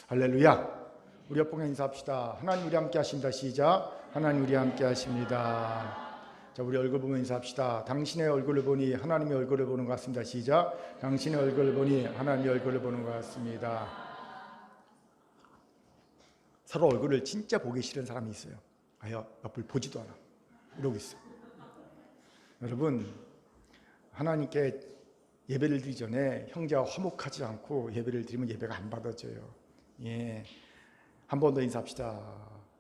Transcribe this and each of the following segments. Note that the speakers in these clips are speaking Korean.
할렐루야. 우리 옆봉에 인사합시다. 하나님 우리 함께 하십니다. 시작. 하나님 우리 함께 하십니다. 자, 우리 얼굴 보면 인사합시다. 당신의 얼굴을 보니 하나님의 얼굴을 보는 것 같습니다. 시작. 당신의 얼굴을 보니 하나님의 얼굴을 보는 것 같습니다. 서로 얼굴을 진짜 보기 싫은 사람이 있어요. 옆을 보지도 않아. 이러고 있어요. 여러분, 하나님께 예배를 드리기 전에 형제와 화목하지 않고 예배를 드리면 예배가 안 받아져요. 한 번 더 인사합시다.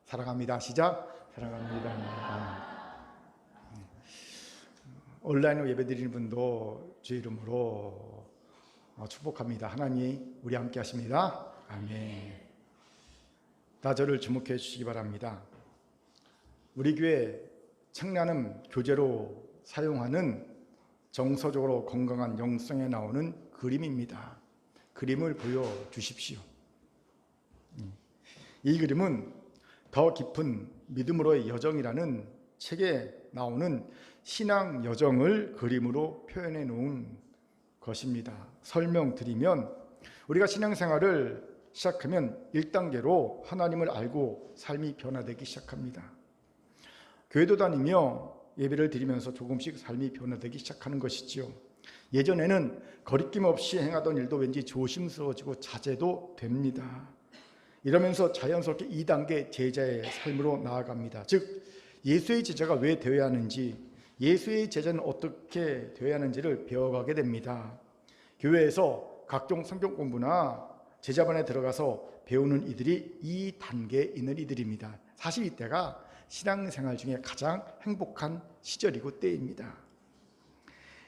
사랑합니다. 시작. 사랑합니다. 온라인으로 예배 드리는 분도 주 이름으로 축복합니다. 하나님 우리 함께 하십니다. 아멘. 다 저를 주목해 주시기 바랍니다. 우리 교회 청량함 교재로 사용하는 정서적으로 건강한 영성에 나오는 그림입니다. 그림을 보여주십시오. 이 그림은 더 깊은 믿음으로의 여정이라는 책에 나오는 신앙 여정을 그림으로 표현해 놓은 것입니다. 설명드리면 우리가 신앙생활을 시작하면 1단계로 하나님을 알고 삶이 변화되기 시작합니다. 교회도 다니며 예배를 드리면서 조금씩 삶이 변화되기 시작하는 것이지요. 예전에는 거리낌 없이 행하던 일도 왠지 조심스러워지고 자제도 됩니다. 이러면서 자연스럽게 2단계 제자의 삶으로 나아갑니다. 즉 예수의 제자가 왜 되어야 하는지, 예수의 제자는 어떻게 되어야 하는지를 배워가게 됩니다. 교회에서 각종 성경 공부나 제자반에 들어가서 배우는 이들이 2단계에 있는 이들입니다. 사실 이때가 신앙생활 중에 가장 행복한 시절이고 때입니다.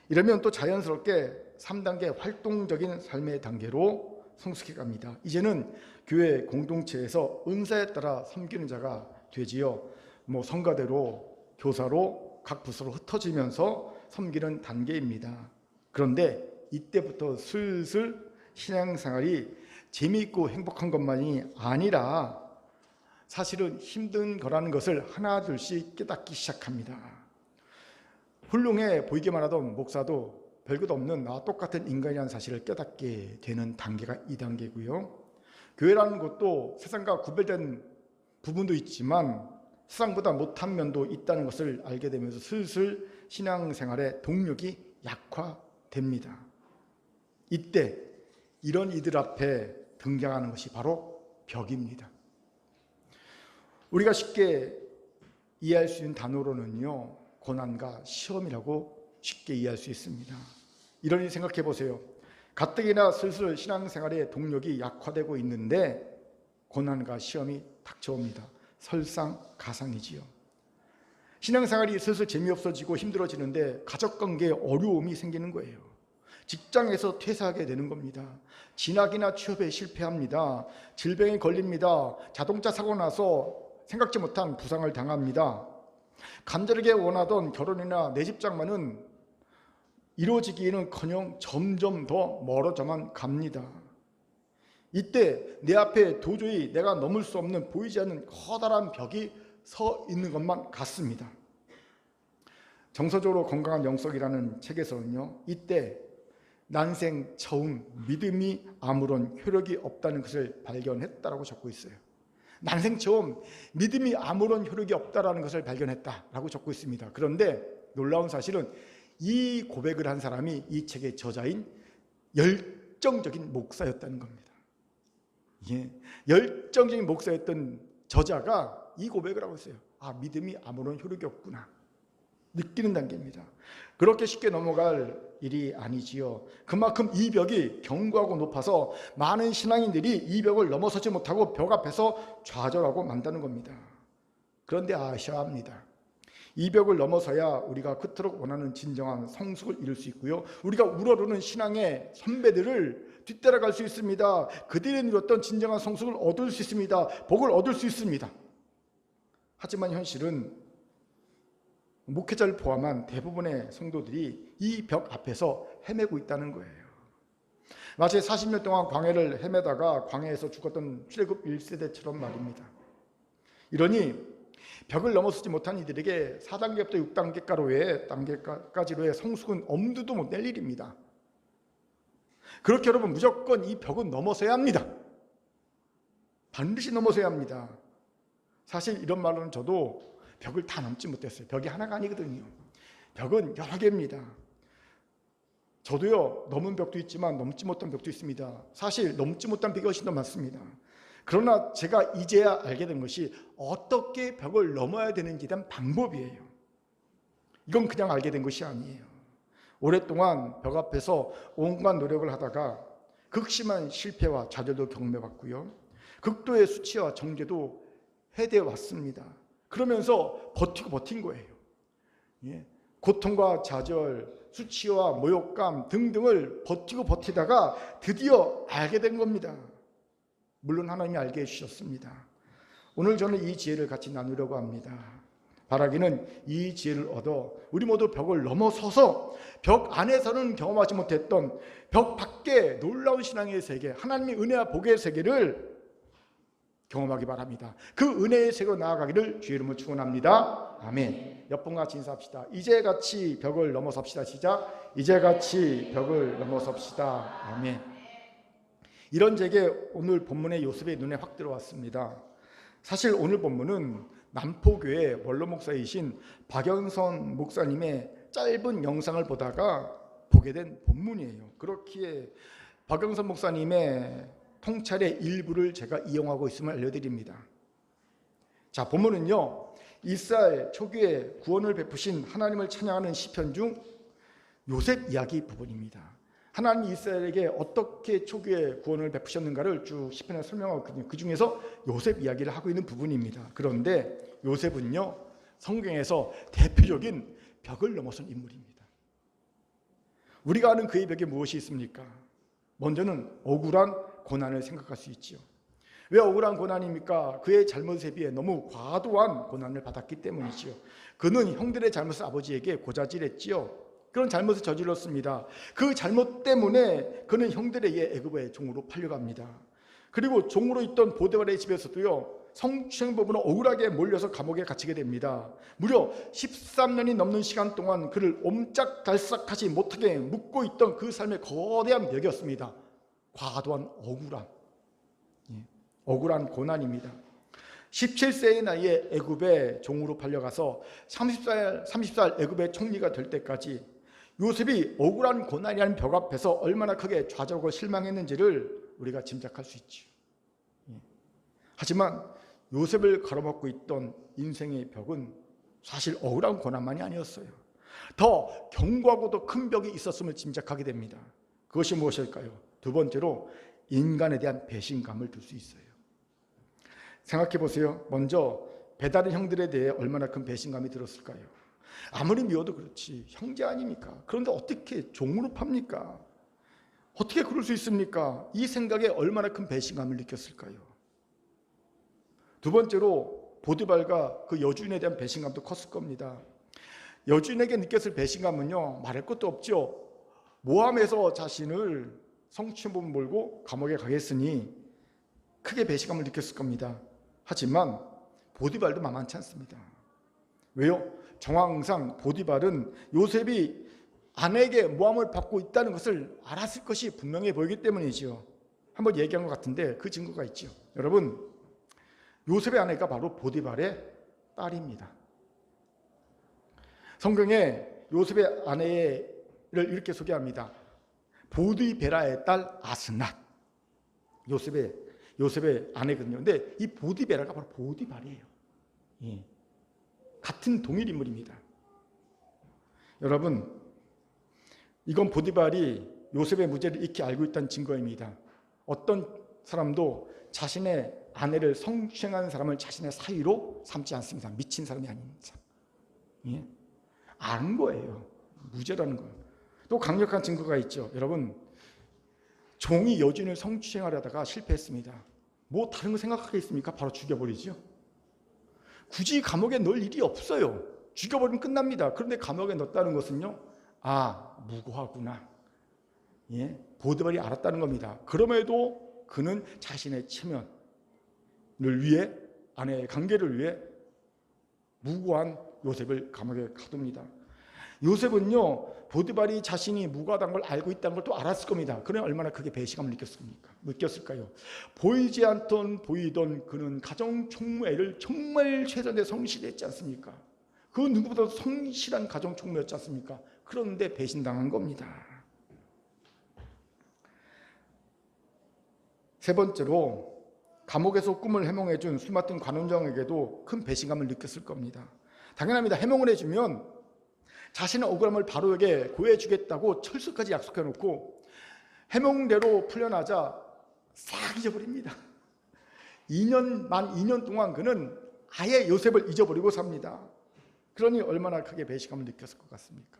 이러면 또 자연스럽게 3단계 활동적인 삶의 단계로 성숙해 갑니다. 이제는 교회 공동체에서 은사에 따라 섬기는 자가 되지요. 성가대로, 교사로, 각 부서로 흩어지면서 섬기는 단계입니다. 그런데 이때부터 슬슬 신앙생활이 재미있고 행복한 것만이 아니라 사실은 힘든 거라는 것을 하나둘씩 깨닫기 시작합니다. 훌륭해 보이기만 하던 목사도 별것 없는 나와 똑같은 인간이라는 사실을 깨닫게 되는 단계가 2단계고요. 교회라는 것도 세상과 구별된 부분도 있지만 세상보다 못한 면도 있다는 것을 알게 되면서 슬슬 신앙생활의 동력이 약화됩니다. 이때 이런 이들 앞에 등장하는 것이 바로 벽입니다. 우리가 쉽게 이해할 수 있는 단어로는요, 고난과 시험이라고 쉽게 이해할 수 있습니다. 이러니 생각해 보세요. 가뜩이나 슬슬 신앙생활의 동력이 약화되고 있는데 고난과 시험이 닥쳐옵니다. 설상가상이지요. 신앙생활이 슬슬 재미없어지고 힘들어지는데 가족관계에 어려움이 생기는 거예요. 직장에서 퇴사하게 되는 겁니다. 진학이나 취업에 실패합니다. 질병에 걸립니다. 자동차 사고 나서 생각지 못한 부상을 당합니다. 간절하게 원하던 결혼이나 내 집 장만은 이루어지기는커녕 점점 더 멀어져만 갑니다. 이때 내 앞에 도저히 내가 넘을 수 없는 보이지 않는 커다란 벽이 서 있는 것만 같습니다. 정서적으로 건강한 영성이라는 책에서는요, 이때 난생 처음 믿음이 아무런 효력이 없다는 것을 발견했다라고 적고 있어요. 난생 처음 믿음이 아무런 효력이 없다라는 것을 발견했다라고 적고 있습니다. 그런데 놀라운 사실은 이 고백을 한 사람이 이 책의 저자인 열정적인 목사였다는 겁니다. 열정적인 목사였던 저자가 이 고백을 하고 있어요. 믿음이 아무런 효력이 없구나 느끼는 단계입니다. 그렇게 쉽게 넘어갈 일이 아니지요. 그만큼 이 벽이 견고하고 높아서 많은 신앙인들이 이 벽을 넘어서지 못하고 벽 앞에서 좌절하고 만다는 겁니다. 그런데 아셔야 합니다. 이 벽을 넘어서야 우리가 그토록 원하는 진정한 성숙을 이룰 수 있고요, 우리가 우러르는 신앙의 선배들을 뒤따라갈 수 있습니다. 그들이 누렸던 진정한 성숙을 얻을 수 있습니다. 복을 얻을 수 있습니다. 하지만 현실은 목회자를 포함한 대부분의 성도들이 이 벽 앞에서 헤매고 있다는 거예요. 마치 40년 동안 광야를 헤매다가 광야에서 죽었던 출애굽 1세대처럼 말입니다. 이러니 벽을 넘어서지 못한 이들에게 4단계부터 6단계까지로의 성숙은 엄두도 못 낼 일입니다. 그렇게 여러분 무조건 이 벽은 넘어서야 합니다. 반드시 넘어서야 합니다. 사실 이런 말로는 저도 벽을 다 넘지 못했어요. 벽이 하나가 아니거든요. 벽은 여러 개입니다. 저도요, 넘은 벽도 있지만 넘지 못한 벽도 있습니다. 사실 넘지 못한 벽이 훨씬 더 많습니다. 그러나 제가 이제야 알게 된 것이 어떻게 벽을 넘어야 되는지에 대한 방법이에요. 이건 그냥 알게 된 것이 아니에요. 오랫동안 벽 앞에서 온갖 노력을 하다가 극심한 실패와 좌절도 경험해왔고요. 극도의 수치와 정죄도 해대해 왔습니다. 그러면서 버티고 버틴 거예요. 예. 고통과 좌절, 수치와 모욕감 등등을 버티고 버티다가 드디어 알게 된 겁니다. 물론 하나님이 알게 해주셨습니다. 오늘 저는 이 지혜를 같이 나누려고 합니다. 바라기는 이 지혜를 얻어 우리 모두 벽을 넘어서서 벽 안에서는 경험하지 못했던 벽 밖의 놀라운 신앙의 세계, 하나님의 은혜와 복의 세계를 경험하기 바랍니다. 그 은혜의 세계로 나아가기를 주의 이름으로 축원합니다. 아멘. 옆분과 같이 인사합시다. 이제같이 벽을 넘어섭시다. 시작. 이제같이 벽을 넘어섭시다. 아멘. 이런 제게 오늘 본문의 요셉의 눈에 확 들어왔습니다. 사실 오늘 본문은 남포교회 원로 목사이신 박연선 목사님의 짧은 영상을 보다가 보게 된 본문이에요. 그렇기에 박연선 목사님의 통찰의 일부를 제가 이용하고 있음을 알려드립니다. 자, 본문은요, 이스라엘 초기에 구원을 베푸신 하나님을 찬양하는 시편 중 요셉 이야기 부분입니다. 하나님이 이스라엘에게 어떻게 초기에 구원을 베푸셨는가를 쭉 시편에 설명하고 있거든요. 그 중에서 요셉 이야기를 하고 있는 부분입니다. 그런데 요셉은요, 성경에서 대표적인 벽을 넘어선 인물입니다. 우리가 아는 그의 벽에 무엇이 있습니까? 먼저는 억울한 고난을 생각할 수 있지요. 왜 억울한 고난입니까? 그의 잘못에 비해 너무 과도한 고난을 받았기 때문이지요. 그는 형들의 잘못을 아버지에게 고자질했지요. 그런 잘못을 저질렀습니다. 그 잘못 때문에 그는 형들에 의해 애굽의 종으로 팔려갑니다. 그리고 종으로 있던 보디발의 집에서도요, 성추행범으로 억울하게 몰려서 감옥에 갇히게 됩니다. 무려 13년이 넘는 시간 동안 그를 옴짝달싹하지 못하게 묶고 있던 그 삶의 거대한 벽이었습니다. 과도한 억울함, 억울한 고난입니다. 17세의 나이에 애굽의 종으로 팔려가서 30살 애굽의 총리가 될 때까지 요셉이 억울한 고난이라는 벽 앞에서 얼마나 크게 좌절하고 실망했는지를 우리가 짐작할 수 있죠. 하지만 요셉을 가로막고 있던 인생의 벽은 사실 억울한 고난만이 아니었어요. 더 견고하고 더 큰 벽이 있었음을 짐작하게 됩니다. 그것이 무엇일까요? 두 번째로 인간에 대한 배신감을 들 수 있어요. 생각해 보세요. 먼저 배다른 형들에 대해 얼마나 큰 배신감이 들었을까요? 아무리 미워도 그렇지, 형제 아닙니까? 그런데 어떻게 종으로 팝니까? 어떻게 그럴 수 있습니까? 이 생각에 얼마나 큰 배신감을 느꼈을까요? 두 번째로 보디발과 그 여주인에 대한 배신감도 컸을 겁니다. 여주인에게 느꼈을 배신감은요, 말할 것도 없죠. 모함에서 자신을 성추행범 몰고 감옥에 가겠으니 크게 배신감을 느꼈을 겁니다. 하지만 보디발도 만만치 않습니다. 왜요? 정황상 보디발은 요셉이 아내에게 모함을 받고 있다는 것을 알았을 것이 분명해 보이기 때문이죠. 한번 얘기한 것 같은데 그 증거가 있죠. 여러분, 요셉의 아내가 바로 보디발의 딸입니다. 성경에 요셉의 아내를 이렇게 소개합니다. 보디베라의 딸 아스낫. 요셉의 아내거든요. 근데 이 보디베라가 바로 보디발이에요. 예. 같은 동일 인물입니다. 여러분, 이건 보디발이 요셉의 무죄를 익히 알고 있다는 증거입니다. 어떤 사람도 자신의 아내를 성추행하는 사람을 자신의 사위로 삼지 않습니다. 미친 사람이 아닙니다. 예? 아는 거예요. 무죄라는 거예요. 또 강력한 증거가 있죠. 여러분, 종이 여주인을 성추행하려다가 실패했습니다. 뭐 다른 거 생각하겠습니까? 바로 죽여버리죠. 굳이 감옥에 넣을 일이 없어요. 죽여버리면 끝납니다. 그런데 감옥에 넣었다는 것은요, 아, 무고하구나. 예? 보디발이 알았다는 겁니다. 그럼에도 그는 자신의 체면을 위해, 아내의 관계를 위해 무고한 요셉을 감옥에 가둡니다. 요셉은요, 보디발이 자신이 무고하다는 걸 알고 있다는 걸 또 알았을 겁니다. 그는 얼마나 크게 배신감을 느꼈을까요? 보이지 않던 보이던 그는 가정 총무애를 정말 최선의 성실했지 않습니까? 그 누구보다도 성실한 가정 총무였지 않습니까? 그런데 배신당한 겁니다. 세 번째로, 감옥에서 꿈을 해몽해준 술 맡은 관원장에게도 큰 배신감을 느꼈을 겁니다. 당연합니다. 해몽을 해주면 자신의 억울함을 바로에게 고해주겠다고 철수까지 약속해놓고 해몽대로 풀려나자 싹 잊어버립니다. 만 2년 동안 그는 아예 요셉을 잊어버리고 삽니다. 그러니 얼마나 크게 배신감을 느꼈을 것 같습니까?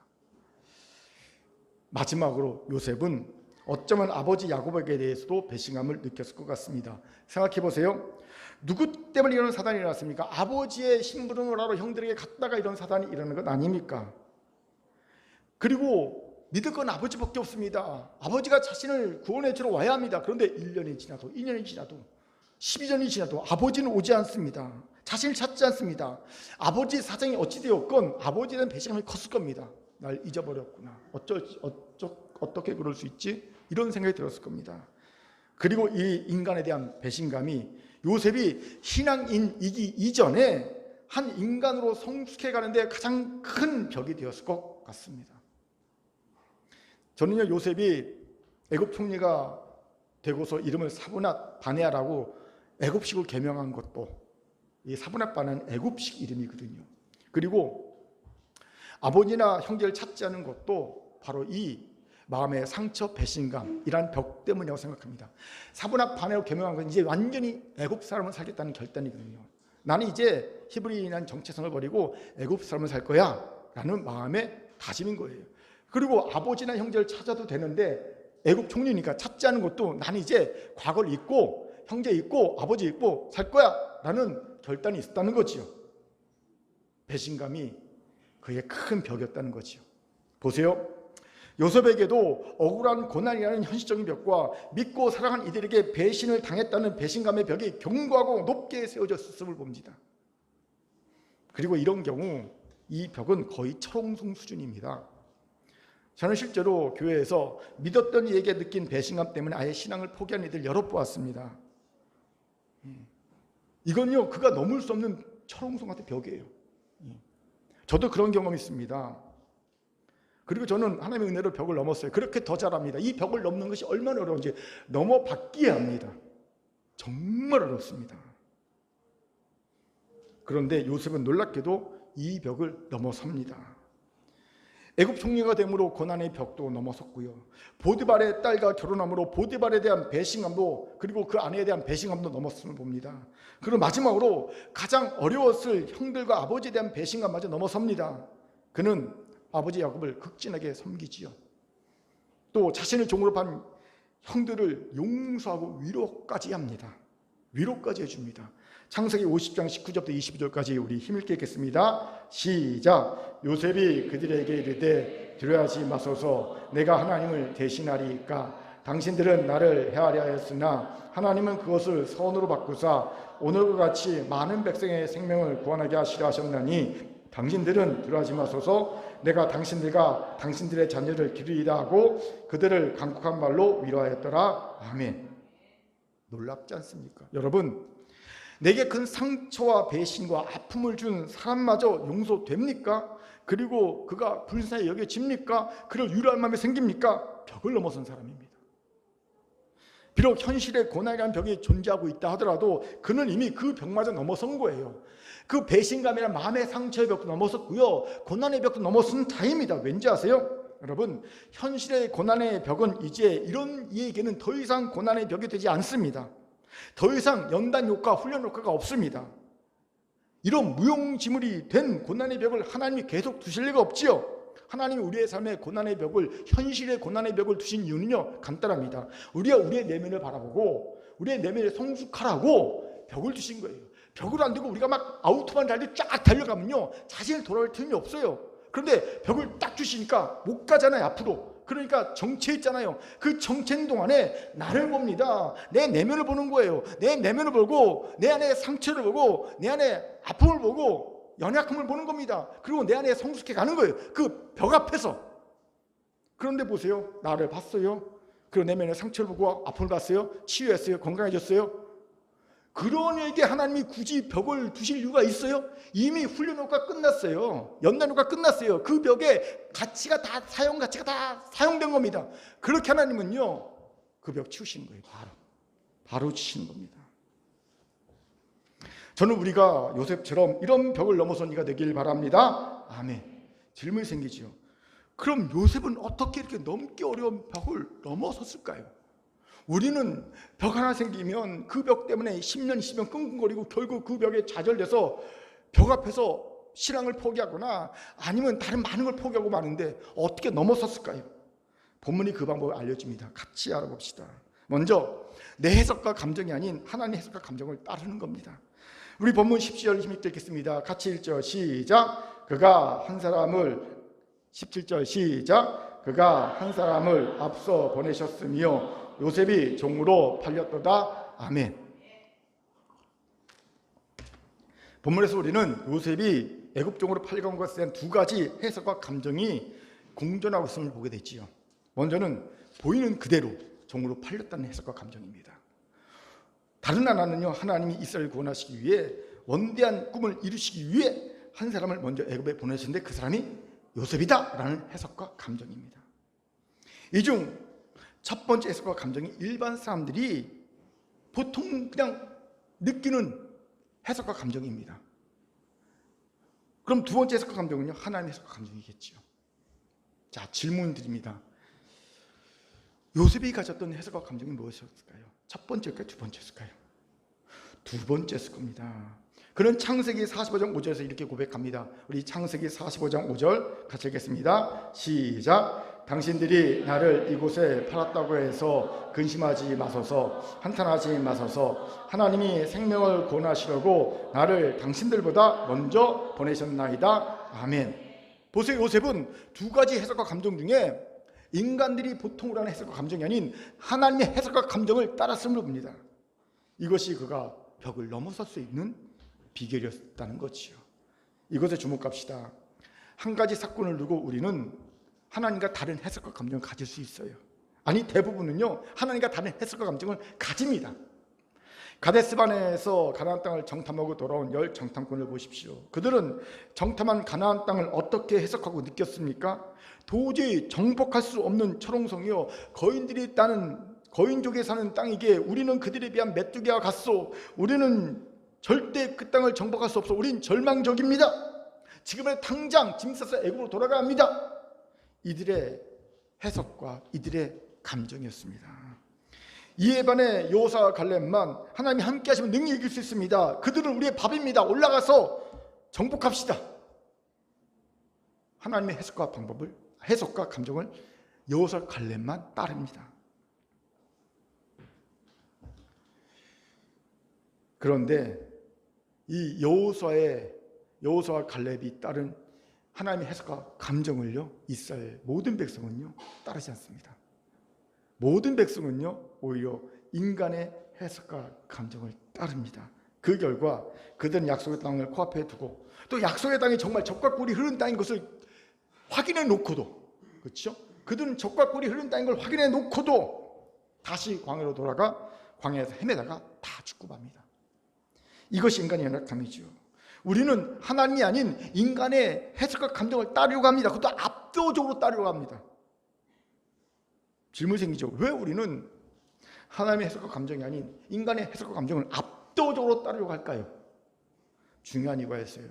마지막으로 요셉은 어쩌면 아버지 야곱에게 대해서도 배신감을 느꼈을 것 같습니다. 생각해 보세요. 누구 때문에 이런 사단이 일어났습니까? 아버지의 심부름을 하러 형들에게 갔다가 이런 사단이 일어나는 것 아닙니까? 그리고 믿을 건 아버지밖에 없습니다. 아버지가 자신을 구원해 주러 와야 합니다. 그런데 1년이 지나도 2년이 지나도 12년이 지나도 아버지는 오지 않습니다. 자신을 찾지 않습니다. 아버지 사정이 어찌 되었건 아버지에 대한 배신감이 컸을 겁니다. 날 잊어버렸구나. 어떻게 그럴 수 있지? 이런 생각이 들었을 겁니다. 그리고 이 인간에 대한 배신감이 요셉이 신앙인이기 이전에 한 인간으로 성숙해 가는데 가장 큰 벽이 되었을 것 같습니다. 저는요, 요셉이 애굽 총리가 되고서 이름을 사브낫 바네아라고 애굽식으로 개명한 것도, 이 사브낫 바네아는 애굽식 이름이거든요. 그리고 아버지나 형제를 찾지 않은 것도 바로 이 마음의 상처, 배신감이란 벽 때문이라고 생각합니다. 사브낫 바네아로 개명한 건 이제 완전히 애굽 사람을 살겠다는 결단이거든요. 나는 이제 히브리인한 정체성을 버리고 애굽 사람을 살 거야 라는 마음의 다짐인 거예요. 그리고 아버지나 형제를 찾아도 되는데 애굽 총리니까 찾지 않은 것도 나는 이제 과거를 잊고 형제 잊고 아버지 잊고 살 거야 라는 결단이 있었다는 거지요. 배신감이 그의 큰 벽이었다는 거지요. 보세요. 요셉에게도 억울한 고난이라는 현실적인 벽과 믿고 사랑한 이들에게 배신을 당했다는 배신감의 벽이 견고하고 높게 세워졌음을 봅니다. 그리고 이런 경우 이 벽은 거의 철옹성 수준입니다. 저는 실제로 교회에서 믿었던 이에게 느낀 배신감 때문에 아예 신앙을 포기한 이들 여러 보았습니다. 이건요, 그가 넘을 수 없는 철옹성 같은 벽이에요. 저도 그런 경험이 있습니다. 그리고 저는 하나님의 은혜로 벽을 넘었어요. 그렇게 더 잘합니다. 이 벽을 넘는 것이 얼마나 어려운지 넘어봤기에 합니다. 정말 어렵습니다. 그런데 요셉은 놀랍게도 이 벽을 넘어섭니다. 애굽 총리가 됨으로 고난의 벽도 넘어섰고요. 보디발의 딸과 결혼함으로 보디발에 대한 배신감도, 그리고 그 아내에 대한 배신감도 넘었음을 봅니다. 그리고 마지막으로 가장 어려웠을 형들과 아버지에 대한 배신감마저 넘어섭니다. 그는 아버지 야곱을 극진하게 섬기지요. 또 자신을 종으로 판 형들을 용서하고 위로까지 합니다. 위로까지 해줍니다. 창세기 50장 19절부터 22절까지 우리 힘있게 읽겠습니다. 시작. 요셉이 그들에게 이르되 두려워하지 마소서, 내가 하나님을 대신하리이까. 당신들은 나를 해하려 하였으나 하나님은 그것을 선으로 바꾸사 오늘과 같이 많은 백성의 생명을 구원하게 하시려 하셨나니 당신들은 두려워하지 마소서, 내가 당신들과 당신들의 자녀를 기르리라 하고 그들을 강국한 말로 위로하였더라. 아멘. 놀랍지 않습니까? 여러분, 내게 큰 상처와 배신과 아픔을 준 사람마저 용서됩니까? 그리고 그가 불쌍히 여겨집니까? 그를 위로할 마음이 생깁니까? 벽을 넘어선 사람입니다. 비록 현실에 고난이라는 벽이 존재하고 있다 하더라도 그는 이미 그 벽마저 넘어선 거예요. 그 배신감이란 마음의 상처의 벽도 넘어섰고요, 고난의 벽도 넘어선 자입니다. 왠지 아세요? 여러분, 현실의 고난의 벽은 이제 이런 이에게는 더 이상 고난의 벽이 되지 않습니다. 더 이상 연단 효과, 훈련 효과가 없습니다. 이런 무용지물이 된 고난의 벽을 하나님이 계속 두실 리가 없지요. 하나님이 우리의 삶의 고난의 벽을, 현실의 고난의 벽을 두신 이유는요, 간단합니다. 우리가 우리의 내면을 바라보고 우리의 내면에 성숙하라고 벽을 두신 거예요. 벽을 안 두고 우리가 막 아우토반 달리 쫙 달려가면요, 자신을 돌아올 틈이 없어요. 그런데 벽을 딱 주시니까 못 가잖아요, 앞으로. 그러니까 정체했잖아요. 그 정체인 동안에 나를 봅니다. 내 내면을 보는 거예요. 내 내면을 보고 내 안에 상처를 보고 내 안에 아픔을 보고 연약함을 보는 겁니다. 그리고 내 안에 성숙해 가는 거예요. 그 벽 앞에서. 그런데 보세요. 나를 봤어요. 그리고 내면의 상처를 보고 아픔을 봤어요. 치유했어요. 건강해졌어요. 그러니까 하나님이 굳이 벽을 두실 이유가 있어요? 이미 훈련 효과가 끝났어요. 연단 효과가 끝났어요. 그 벽에 가치가 다 가치가 다 사용된 겁니다. 그렇게 하나님은요, 그 벽 치우시는 거예요. 바로 치시는 겁니다. 저는 우리가 요셉처럼 이런 벽을 넘어선 이가 되길 바랍니다. 아멘. 질문이 생기죠. 그럼 요셉은 어떻게 이렇게 넘기 어려운 벽을 넘어섰을까요? 우리는 벽 하나 생기면 그 벽 때문에 10년, 20년 끙끙거리고 결국 그 벽에 좌절돼서 벽 앞에서 신앙을 포기하거나 아니면 다른 많은 걸 포기하고 마는데 어떻게 넘어섰을까요? 본문이 그 방법을 알려줍니다. 같이 알아봅시다. 먼저 내 해석과 감정이 아닌 하나님의 해석과 감정을 따르는 겁니다. 우리 본문 10절 힘있게 읽겠습니다. 같이 1절 시작. 그가 한 사람을 17절 시작. 그가 한 사람을 앞서 보내셨으며 요셉이 종으로 팔렸도다. 아멘. 본문에서 우리는 요셉이 애굽종으로 팔려간 것에 대한 두 가지 해석과 감정이 공존하고 있음을 보게 되지요. 먼저는 보이는 그대로 종으로 팔렸다는 해석과 감정입니다. 다른 하나는요, 하나님이 이스라엘을 구원하시기 위해 원대한 꿈을 이루시기 위해 한 사람을 먼저 애굽에 보내셨는데 그 사람이 요셉이다 라는 해석과 감정입니다. 이 중 첫 번째 해석과 감정이 일반 사람들이 보통 그냥 느끼는 해석과 감정입니다. 그럼 두 번째 해석과 감정은요, 하나님의 해석과 감정이겠죠. 자, 질문 드립니다. 요셉이 가졌던 해석과 감정이 무엇이었을까요? 첫 번째일까요? 두 번째였을까요? 두 번째였을 겁니다. 그는 창세기 45장 5절에서 이렇게 고백합니다. 우리 창세기 45장 5절 같이 읽겠습니다. 시작. 당신들이 나를 이곳에 팔았다고 해서 근심하지 마소서, 한탄하지 마소서. 하나님이 생명을 구원하시려고 나를 당신들보다 먼저 보내셨나이다. 아멘. 보세요. 요셉은 두 가지 해석과 감정 중에 인간들이 보통으로 하는 해석과 감정이 아닌 하나님의 해석과 감정을 따랐음을 봅니다. 이것이 그가 벽을 넘어설 수 있는 비결이었다는 거지요. 이것에 주목합시다. 한 가지 사건을 두고 우리는 하나님과 다른 해석과 감정을 가질 수 있어요. 아니, 대부분은요, 하나님과 다른 해석과 감정을 가집니다. 가데스반에서 가나안 땅을 정탐하고 돌아온 10 정탐꾼을 보십시오. 그들은 정탐한 가나안 땅을 어떻게 해석하고 느꼈습니까? 도저히 정복할 수 없는 초롱성이요, 거인들이 따는 거인족에 사는 땅이기에 우리는 그들에 비한 메뚜기와 같소. 우리는 절대 그 땅을 정복할 수 없어. 우린 절망적입니다. 지금은 당장 짐 싸서 애굽으로 돌아가야 합니다. 이들의 해석과 이들의 감정이었습니다. 이에 반해 여호수아와 갈렙만 하나님이 함께 하시면 능히 이길 수 있습니다. 그들은 우리의 밥입니다. 올라가서 정복합시다. 하나님의 해석과 방법을, 해석과 감정을 여호수아와 갈렙만 따릅니다. 그런데 이 여호수아와 갈렙이 따른 하나님의 해석과 감정을요, 이스라엘 모든 백성은요 따르지 않습니다. 모든 백성은요 오히려 인간의 해석과 감정을 따릅니다. 그 결과 그들은 약속의 땅을 코앞에 두고 또 약속의 땅이 정말 젖과 꿀이 흐르는 땅인 것을 확인해 놓고도, 그렇죠? 그들은 젖과 꿀이 흐르는 땅인 걸 확인해 놓고도 다시 광야로 돌아가 광야에서 헤매다가 다 죽고 맙니다. 이것이 인간의 연약함이죠. 우리는 하나님이 아닌 인간의 해석과 감정을 따르려고 합니다. 그것도 압도적으로 따르려고 합니다. 질문이 생기죠. 왜 우리는 하나님의 해석과 감정이 아닌 인간의 해석과 감정을 압도적으로 따르려고 할까요? 중요한 이유가 있어요.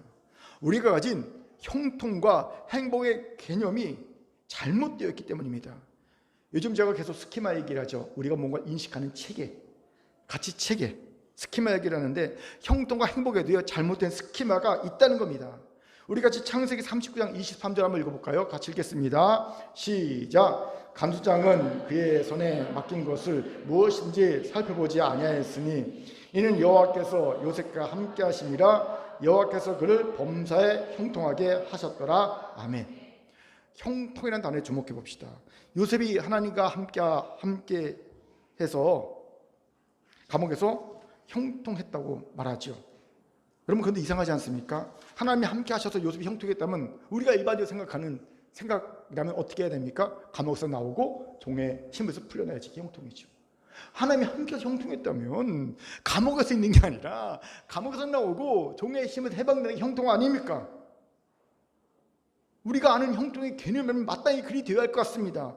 우리가 가진 형통과 행복의 개념이 잘못되어 있기 때문입니다. 요즘 제가 계속 스키마 얘기를 하죠. 우리가 뭔가 인식하는 체계, 가치 체계, 스키마 얘기를 하는데 형통과 행복에 대해 잘못된 스키마가 있다는 겁니다. 우리 같이 창세기 39장 23절 한번 읽어볼까요? 같이 읽겠습니다. 시작. 간수장은 그의 손에 맡긴 것을 무엇인지 살펴보지 아니하였으니 이는 여호와께서 요셉과 함께 하심이라. 여호와께서 그를 범사에 형통하게 하셨더라. 아멘. 형통이라는 단어에 주목해 봅시다. 요셉이 하나님과 함께 해서 감옥에서 형통했다고 말하죠. 여러분 그런데 이상하지 않습니까? 하나님이 함께 하셔서 요셉이 형통했다면 우리가 일반적으로 생각하는 생각이라면 어떻게 해야 됩니까? 감옥에서 나오고 종의 힘에서 풀려나야지 형통이죠. 하나님이 함께 해서 형통했다면 감옥에서 있는 게 아니라 감옥에서 나오고 종의 힘에서 해방되는 게 형통 아닙니까? 우리가 아는 형통의 개념은 마땅히 그리 되어야 할 것 같습니다.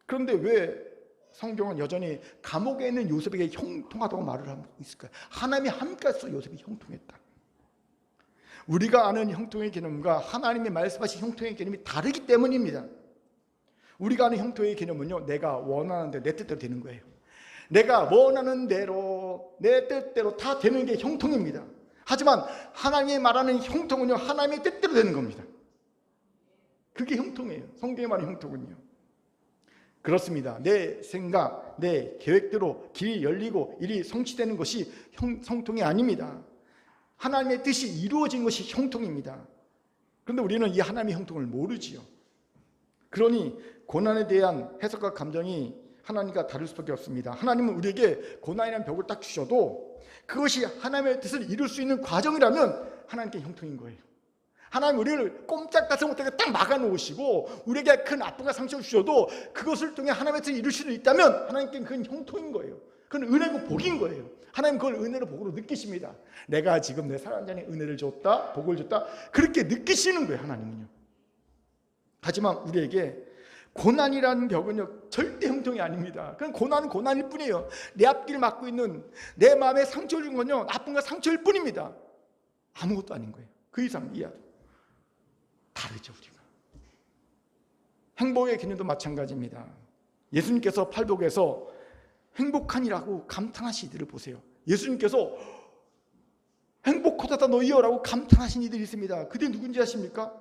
그런데 왜 성경은 여전히 감옥에 있는 요셉에게 형통하다고 말을 하고 있을까요? 하나님이 함께해서 요셉이 형통했다. 우리가 아는 형통의 개념과 하나님이 말씀하신 형통의 개념이 다르기 때문입니다. 우리가 아는 형통의 개념은요, 내가 원하는 대로 내 뜻대로 되는 거예요. 내가 원하는 대로 내 뜻대로 다 되는 게 형통입니다. 하지만 하나님이 말하는 형통은요, 하나님의 뜻대로 되는 겁니다. 그게 형통이에요. 성경이 말하는 형통은요. 그렇습니다. 내 생각, 내 계획대로 길이 열리고 일이 성취되는 것이 형통이 아닙니다. 하나님의 뜻이 이루어진 것이 형통입니다. 그런데 우리는 이 하나님의 형통을 모르지요. 그러니 고난에 대한 해석과 감정이 하나님과 다를 수밖에 없습니다. 하나님은 우리에게 고난이라는 벽을 딱 주셔도 그것이 하나님의 뜻을 이룰 수 있는 과정이라면 하나님께 형통인 거예요. 하나님 우리를 꼼짝달싹 못하게 딱 막아놓으시고 우리에게 큰 아픔과 상처를 주셔도 그것을 통해 하나님의 뜻을 이룰 수 있다면 하나님께는 그건 형통인 거예요. 그건 은혜고 복인 거예요. 하나님 그걸 은혜로 복으로 느끼십니다. 내가 지금 내 사랑하는 자에게 은혜를 줬다, 복을 줬다, 그렇게 느끼시는 거예요. 하나님은요. 하지만 우리에게 고난이라는 벽은요 절대 형통이 아닙니다. 그건 고난은 고난일 뿐이에요. 내 앞길을 막고 있는 내 마음에 상처를 준 건요 아픔과 상처일 뿐입니다. 아무것도 아닌 거예요. 그 이상 이하도 다르죠. 우리가 행복의 개념도 마찬가지입니다. 예수님께서 팔복에서 행복하니라고 감탄하신 이들을 보세요. 예수님께서 행복하다 너희여라고 감탄하신 이들이 있습니다. 그들이 누군지 아십니까?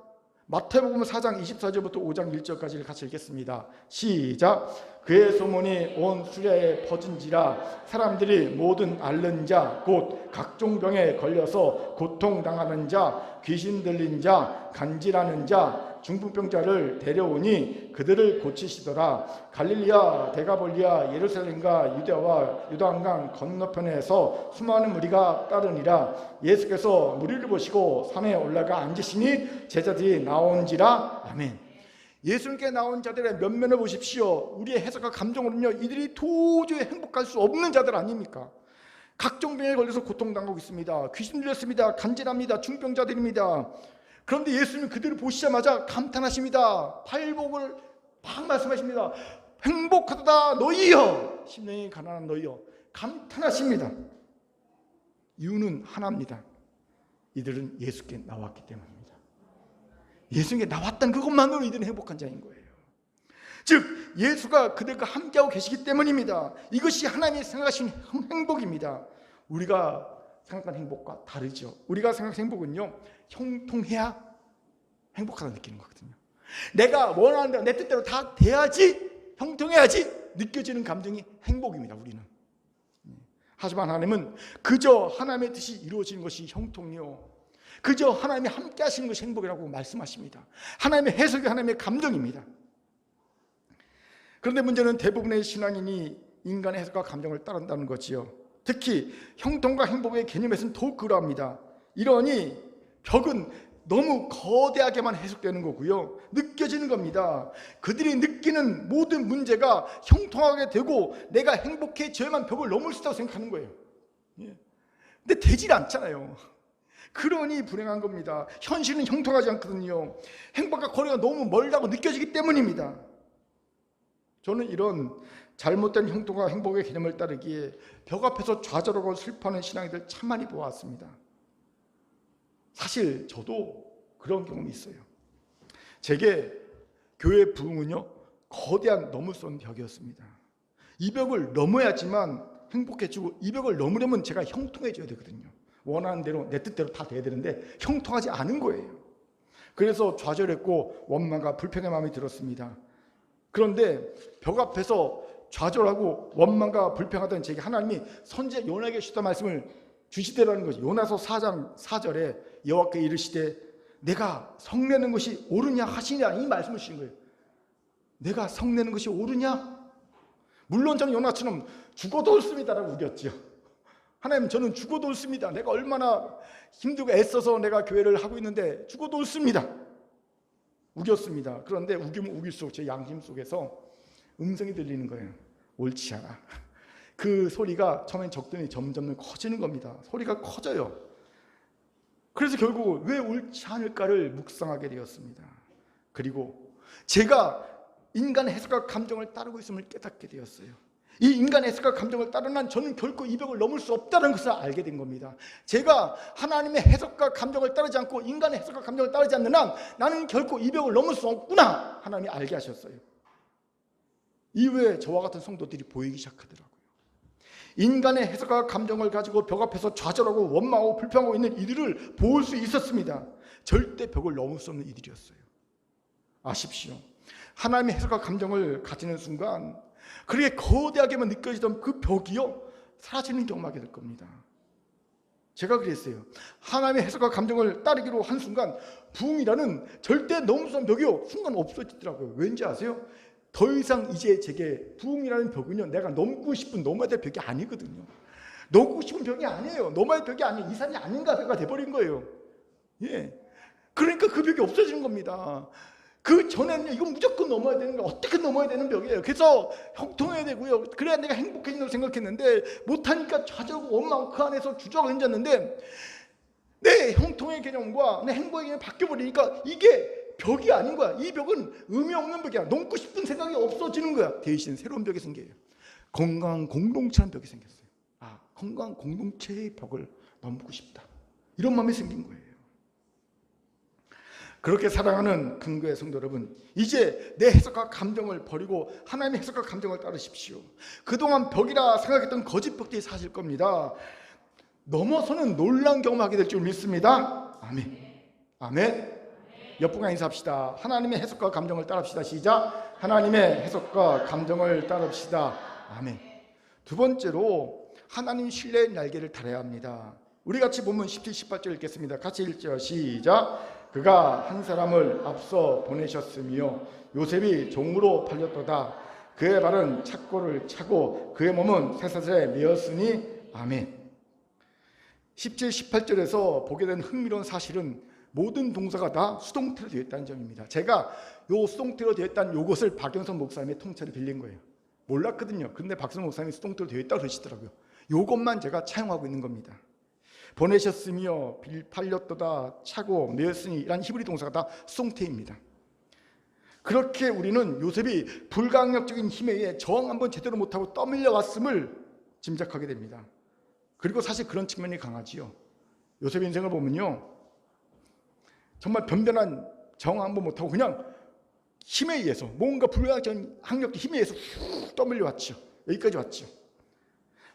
마태복음 4장 24절부터 5장 1절까지를 같이 읽겠습니다. 시작. 그의 소문이 온 수레에 퍼진지라 사람들이 모든 앓는 자 곧 각종 병에 걸려서 고통당하는 자 귀신 들린 자 간질하는 자 중풍병자를 데려오니 그들을 고치시더라. 갈릴리아 데가볼리아 예루살렘과 유대와 요단강 건너편에서 수많은 무리가 따르니라. 예수께서 무리를 보시고 산에 올라가 앉으시니 제자들이 나온지라. 아멘. 예수님께 나온 자들의 면면을 보십시오. 우리의 해석과 감정으로는요 이들이 도저히 행복할 수 없는 자들 아닙니까? 각종 병에 걸려서 고통당하고 있습니다. 귀신 들렸습니다. 간질합니다. 중병자들입니다. 그런데 예수님은 그들을 보시자마자 감탄하십니다. 팔복을 막 말씀하십니다. 행복하다 너희여, 심령이 가난한 너희여, 감탄하십니다. 이유는 하나입니다. 이들은 예수께 나왔기 때문입니다. 예수님께 나왔다는 그것만으로 이들은 행복한 자인 거예요. 즉 예수가 그들과 함께하고 계시기 때문입니다. 이것이 하나님이 생각하신 행복입니다. 우리가 생각하는 행복과 다르죠. 우리가 생각하는 행복은요 형통해야 행복하다 느끼는 거거든요. 내가 원하는 대로 내 뜻대로 다 돼야지, 형통해야지 느껴지는 감정이 행복입니다. 우리는. 하지만 하나님은 그저 하나님의 뜻이 이루어지는 것이 형통이요 그저 하나님이 함께 하시는 것이 행복이라고 말씀하십니다. 하나님의 해석이 하나님의 감정입니다. 그런데 문제는 대부분의 신앙인이 인간의 해석과 감정을 따른다는 거지요. 특히 형통과 행복의 개념에서는 더욱 그러합니다. 이러니 벽은 너무 거대하게만 해석되는 거고요. 느껴지는 겁니다. 그들이 느끼는 모든 문제가 형통하게 되고 내가 행복해져야만 벽을 넘을 수 있다고 생각하는 거예요. 근데 되질 않잖아요. 그러니 불행한 겁니다. 현실은 형통하지 않거든요. 행복과 거리가 너무 멀다고 느껴지기 때문입니다. 저는 이런 잘못된 형통과 행복의 개념을 따르기에 벽 앞에서 좌절하고 슬퍼하는 신앙이들 참 많이 보았습니다. 사실 저도 그런 경험이 있어요. 제게 교회 부흥은요 거대한 넘을 수 없는 벽이었습니다. 이 벽을 넘어야지만 행복해지고 이 벽을 넘으려면 제가 형통해져야 되거든요. 원하는 대로 내 뜻대로 다 돼야 되는데 형통하지 않은 거예요. 그래서 좌절했고 원망과 불평의 마음이 들었습니다. 그런데 벽 앞에서 좌절하고 원망과 불평하던 제게 하나님이 선지자 요나에게 주셨던 말씀을 주시더라는 거죠. 요나서 4장 4절에 여호와께 이르시되 내가 성내는 것이 옳으냐 하시냐, 이 말씀을 주신 거예요. 내가 성내는 것이 옳으냐? 물론 저는 요나처럼 죽어도 옳습니다라고 우겼죠. 하나님, 저는 죽어도 옳습니다. 내가 얼마나 힘들고 애써서 내가 교회를 하고 있는데 죽어도 옳습니다. 우겼습니다. 그런데 우기면 우길수록 제 양심 속에서 음성이 들리는 거예요. 옳지 않아. 그 소리가 처음엔 적더니 점점 커지는 겁니다. 소리가 커져요. 그래서 결국 왜 옳지 않을까를 묵상하게 되었습니다. 그리고 제가 인간의 해석과 감정을 따르고 있음을 깨닫게 되었어요. 이 인간의 해석과 감정을 따르는 한 저는 결코 이 벽을 넘을 수 없다는 것을 알게 된 겁니다. 제가 하나님의 해석과 감정을 따르지 않고 인간의 해석과 감정을 따르지 않는 한 나는 결코 이 벽을 넘을 수 없구나, 하나님이 알게 하셨어요. 이후에 저와 같은 성도들이 보이기 시작하더라고요. 인간의 해석과 감정을 가지고 벽 앞에서 좌절하고 원망하고 불평하고 있는 이들을 볼 수 있었습니다. 절대 벽을 넘을 수 없는 이들이었어요. 아십시오. 하나님의 해석과 감정을 가지는 순간 그렇게 거대하게만 느껴지던 그 벽이요, 사라지는 경험하게 될 겁니다. 제가 그랬어요. 하나님의 해석과 감정을 따르기로 한 순간 부흥이라는 절대 넘을 수 없는 벽이요, 순간 없어지더라고요. 왠지 아세요? 더 이상 이제 제게 부흥이라는 벽은요, 내가 넘고 싶은 넘어야 될 벽이 아니거든요. 넘고 싶은 벽이 아니에요. 넘어야 될 벽이 아니에요. 이 산이 아닌가가 돼버린 거예요. 예. 그러니까 그 벽이 없어지는 겁니다. 그 전에는 이건 무조건 넘어야 되는 거, 어떻게 넘어야 되는 벽이에요. 그래서 형통해야 되고요. 그래야 내가 행복해진다고 생각했는데 못하니까 좌절하고 원망, 그 안에서 주저하고 앉았는데 내 형통의 개념과 내 행복의 개념이 바뀌어버리니까 이게 벽이 아닌 거야. 이 벽은 의미 없는 벽이야. 넘고 싶은 생각이 없어지는 거야. 대신 새로운 벽이 생겨요. 건강한 공동체라는 벽이 생겼어요. 아, 건강한 공동체의 벽을 넘고 싶다, 이런 마음이 생긴 거예요. 그렇게 사랑하는 큰교회 성도 여러분, 이제 내 해석과 감정을 버리고 하나님의 해석과 감정을 따르십시오. 그동안 벽이라 생각했던 거짓 벽들이 사실 겁니다. 넘어서는 놀라운 경험하게 될 줄 믿습니다. 아멘. 아멘. 옆분과 인사합시다. 하나님의 해석과 감정을 따릅시다. 시작. 하나님의 해석과 감정을 따릅시다. 아멘. 두 번째로 하나님 신뢰의 날개를 달아야 합니다. 우리 같이 보면 17, 18절 읽겠습니다. 같이 읽죠. 시작. 그가 한 사람을 앞서 보내셨으며 요셉이 종으로 팔렸도다. 그의 발은 착고를 차고 그의 몸은 쇠사슬에 매었으니. 아멘. 17, 18절에서 보게 된 흥미로운 사실은 모든 동사가 다 수동태로 되어 있다는 점입니다. 제가 요 수동태로 되어 있다는 요것을 박영선 목사님의 통찰을 빌린 거예요. 몰랐거든요. 근데 박영선 목사님이 수동태로 되어 있다고 그러시더라고요. 요것만 제가 차용하고 있는 겁니다. 보내셨으며 팔렸도다, 차고 매었으니 이란 히브리 동사가 다 수동태입니다. 그렇게 우리는 요셉이 불가항력적인 힘에 의해 저항 한번 제대로 못하고 떠밀려 왔음을 짐작하게 됩니다. 그리고 사실 그런 측면이 강하지요. 요셉의 인생을 보면요, 정말 변변한 저항 한번 못하고 그냥 힘에 의해서, 뭔가 불가항력적인 항력도 힘에 의해서 훅 떠밀려 왔죠. 여기까지 왔죠.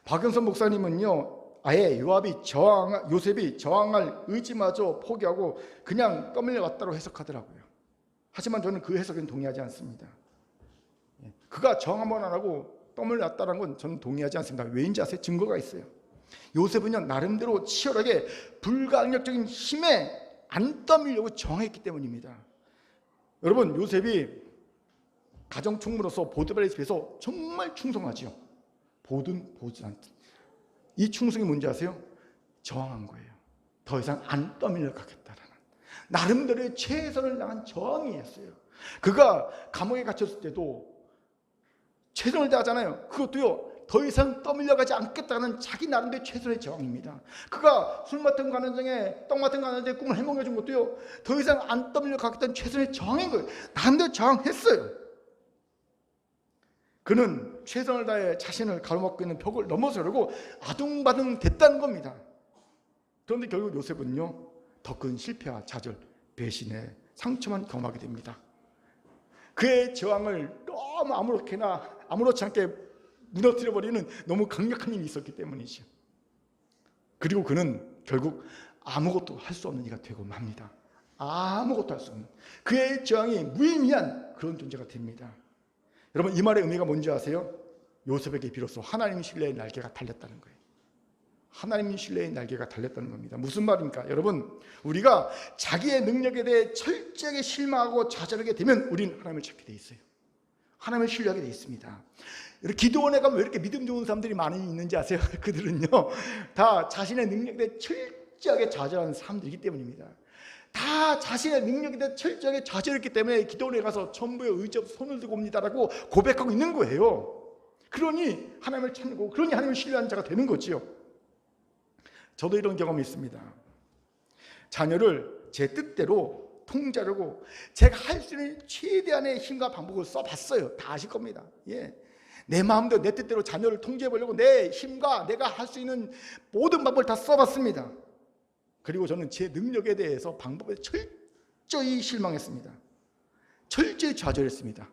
박영선 목사님은요, 아예 요셉이 저항할 의지마저 포기하고 그냥 떠밀려 왔다고 해석하더라고요. 하지만 저는 그 해석에는 동의하지 않습니다. 그가 저항 한번 안 하고 떠밀려 왔다는 건 저는 동의하지 않습니다. 왜인지 아세요? 증거가 있어요. 요셉은요, 나름대로 치열하게 불가항력적인 힘에 안 떠밀려고 저항했기 때문입니다. 여러분, 요셉이 가정총무로서 보디발의 집에서 정말 충성하지요. 보든 보지 않든. 이 충성이 뭔지 아세요? 저항한 거예요. 더 이상 안 떠밀려 가겠다라는 나름대로의 최선을 다한 저항이었어요. 그가 감옥에 갇혔을 때도 최선을 다하잖아요. 그것도요, 더 이상 떠밀려가지 않겠다는 자기 나름대로 최선의 저항입니다. 그가 술 맡은 가난장에 떡 맡은 가난장에 꿈을 해몽해 준 것도요, 더 이상 안 떠밀려 가겠다는 최선의 저항인 거예요. 나름대로 저항했어요. 그는 최선을 다해 자신을 가로막고 있는 벽을 넘어서려고 아둥바둥 됐다는 겁니다. 그런데 결국 요셉은요, 더 큰 실패와 좌절, 배신의 상처만 경험하게 됩니다. 그의 저항을 너무 아무렇지 않게 무너뜨려버리는 너무 강력한 힘이 있었기 때문이죠. 그리고 그는 결국 아무것도 할 수 없는 이가 되고 맙니다. 아무것도 할 수 없는, 그의 저항이 무의미한 그런 존재가 됩니다. 여러분, 이 말의 의미가 뭔지 아세요? 요셉에게 비로소 하나님 신뢰의 날개가 달렸다는 거예요. 하나님 신뢰의 날개가 달렸다는 겁니다. 무슨 말입니까? 여러분, 우리가 자기의 능력에 대해 철저하게 실망하고 좌절하게 되면 우리는 하나님을 찾게 돼 있어요. 하나님을 신뢰하게 되어 있습니다. 기도원에 가면 왜 이렇게 믿음 좋은 사람들이 많이 있는지 아세요? 그들은요, 다 자신의 능력에 대해 철저하게 좌절하는 사람들이기 때문입니다. 다 자신의 능력에 대해 철저하게 좌절했기 때문에 기도원에 가서 전부의 의지 없어 손을 들고 옵니다라고 고백하고 있는 거예요. 그러니 하나님을 찾고, 그러니 하나님을 신뢰하는 자가 되는 거지요. 저도 이런 경험이 있습니다. 자녀를 제 뜻대로 통제하려고 제가 할 수 있는 최대한의 힘과 방법을 써봤어요. 다 아실 겁니다. 예. 내 마음대로 내 뜻대로 자녀를 통제해 보려고 내 힘과 내가 할 수 있는 모든 방법을 다 써봤습니다. 그리고 저는 제 능력에 대해서 방법에 철저히 실망했습니다. 철저히 좌절했습니다.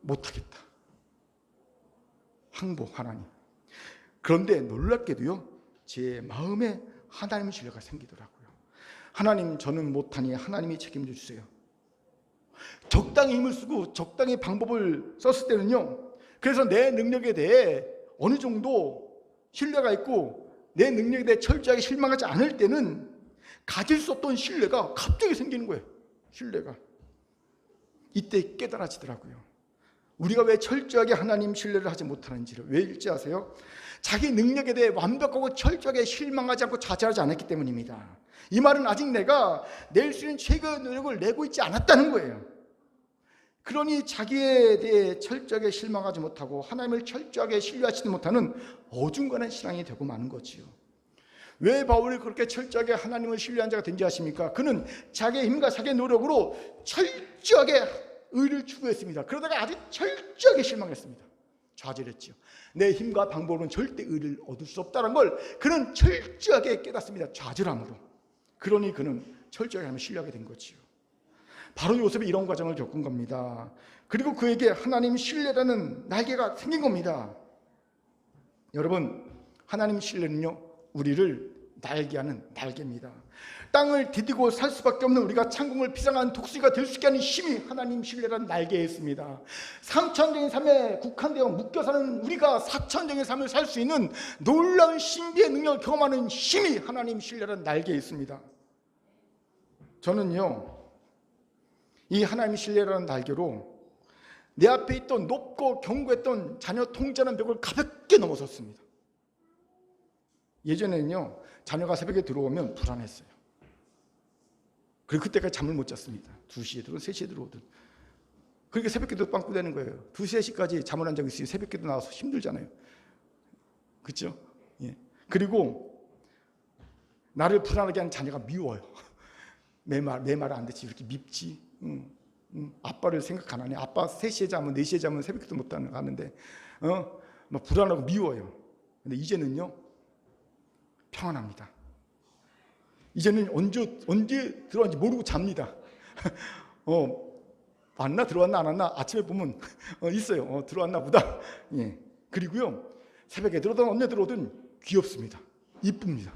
못하겠다. 항복 하나님. 그런데 놀랍게도요, 제 마음에 하나님의 신뢰가 생기더라고요. 하나님, 저는 못하니 하나님이 책임져 주세요. 적당히 힘을 쓰고 적당히 방법을 썼을 때는요, 그래서 내 능력에 대해 어느 정도 신뢰가 있고 내 능력에 대해 철저하게 실망하지 않을 때는 가질 수 없던 신뢰가 갑자기 생기는 거예요. 신뢰가. 이때 깨달아지더라고요. 우리가 왜 철저하게 하나님 신뢰를 하지 못하는지를. 왜일지 아세요? 자기 능력에 대해 완벽하고 철저하게 실망하지 않고 좌절하지 않았기 때문입니다. 이 말은 아직 내가 낼 수 있는 최고의 노력을 내고 있지 않았다는 거예요. 그러니 자기에 대해 철저하게 실망하지 못하고 하나님을 철저하게 신뢰하지 못하는 어중간한 신앙이 되고 마는 거지요. 왜 바울이 그렇게 철저하게 하나님을 신뢰한 자가 된지 아십니까? 그는 자기의 힘과 자기의 노력으로 철저하게 의를 추구했습니다. 그러다가 아주 철저하게 실망했습니다. 좌절했지요. 내 힘과 방법으로는 절대 의를 얻을 수 없다는 걸 그는 철저하게 깨닫습니다. 좌절함으로. 그러니 그는 철저하게 하나님을 신뢰하게 된 거지요. 바로 요셉이 이런 과정을 겪은 겁니다. 그리고 그에게 하나님 신뢰라는 날개가 생긴 겁니다. 여러분, 하나님 신뢰는요, 우리를 날개하는 날개입니다. 땅을 디디고 살 수밖에 없는 우리가 창공을 비상한 독수리가 될 수 있게 하는 힘이 하나님 신뢰라는 날개에 있습니다. 3천적인 삶에 국한되어 묶여 사는 우리가 4천적인 삶을 살 수 있는 놀라운 신비의 능력을 경험하는 힘이 하나님 신뢰라는 날개에 있습니다. 저는요, 이 하나님 신뢰라는 날개로 내 앞에 있던 높고 견고했던 자녀 통제하는 벽을 가볍게 넘어섰습니다. 예전에는요, 자녀가 새벽에 들어오면 불안했어요. 그리고 그때까지 잠을 못 잤습니다. 2시에 들어오든 3시에 들어오든. 그러니까 새벽기도 빵꾸 되는 거예요. 2, 3시까지 잠을 안 자고 있으니 새벽기도 나와서 힘들잖아요. 그렇죠? 예. 그리고 나를 불안하게 하는 자녀가 미워요. 내 말을 안 듣지, 이렇게 밉지. 아빠를 생각 안 하네. 아빠 3시에 자면 4시에 자면 새벽기도 못 하는데 막 불안하고 미워요. 근데 이제는요, 평안합니다. 이제는 언제 들어왔는지 모르고 잡니다. 왔나 들어왔나 안 왔나 아침에 보면 있어요. 들어왔나 보다. 예. 그리고요, 새벽에 들어오든 언제 들어오든 귀엽습니다. 이쁩니다.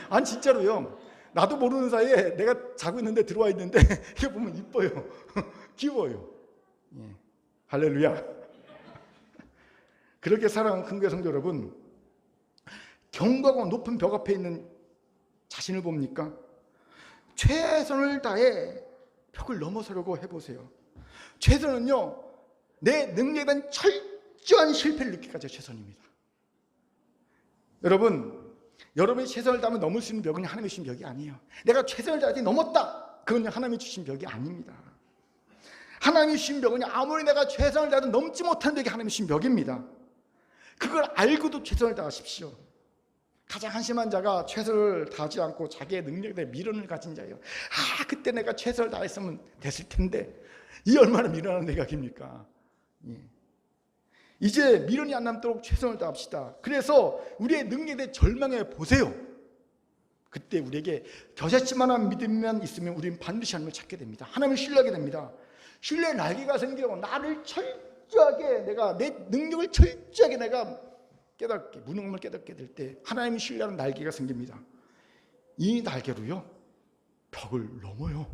아니 진짜로요. 나도 모르는 사이에 내가 자고 있는데 들어와 있는데 이거 보면 이뻐요. 귀여워요. 예. 할렐루야. 그렇게 사랑하는 큰교회 성도 여러분, 견고하고 높은 벽 앞에 있는 자신을 봅니까? 최선을 다해 벽을 넘어서려고 해보세요. 최선은요, 내 능력에 대한 철저한 실패를 느끼기까지가 최선입니다. 여러분이 최선을 다하면 넘을 수 있는 벽은 하나님이 주신 벽이 아니에요. 내가 최선을 다하지 넘었다, 그건 하나님이 주신 벽이 아닙니다. 하나님이 주신 벽은 아무리 내가 최선을 다해도 넘지 못한 벽이 하나님이 주신 벽입니다. 그걸 알고도 최선을 다하십시오. 가장 한심한 자가 최선을 다하지 않고 자기의 능력에 대해 미련을 가진 자예요. 그때 내가 최선을 다했으면 됐을 텐데, 이 얼마나 미련한 생각입니까? 예. 이제 미련이 안 남도록 최선을 다합시다. 그래서 우리의 능력에 대해 절망해 보세요. 그때 우리에게 겨자씨만한 믿음만 있으면 우리는 반드시 하나님을 찾게 됩니다. 하나님을 신뢰하게 됩니다. 신뢰의 날개가 생기고 나를 철저하게, 내가 내 능력을 철저하게 내가 깨닫게, 무능함을 깨닫게 될 때 하나님을 신뢰하는 날개가 생깁니다. 이 날개로요, 벽을 넘어요.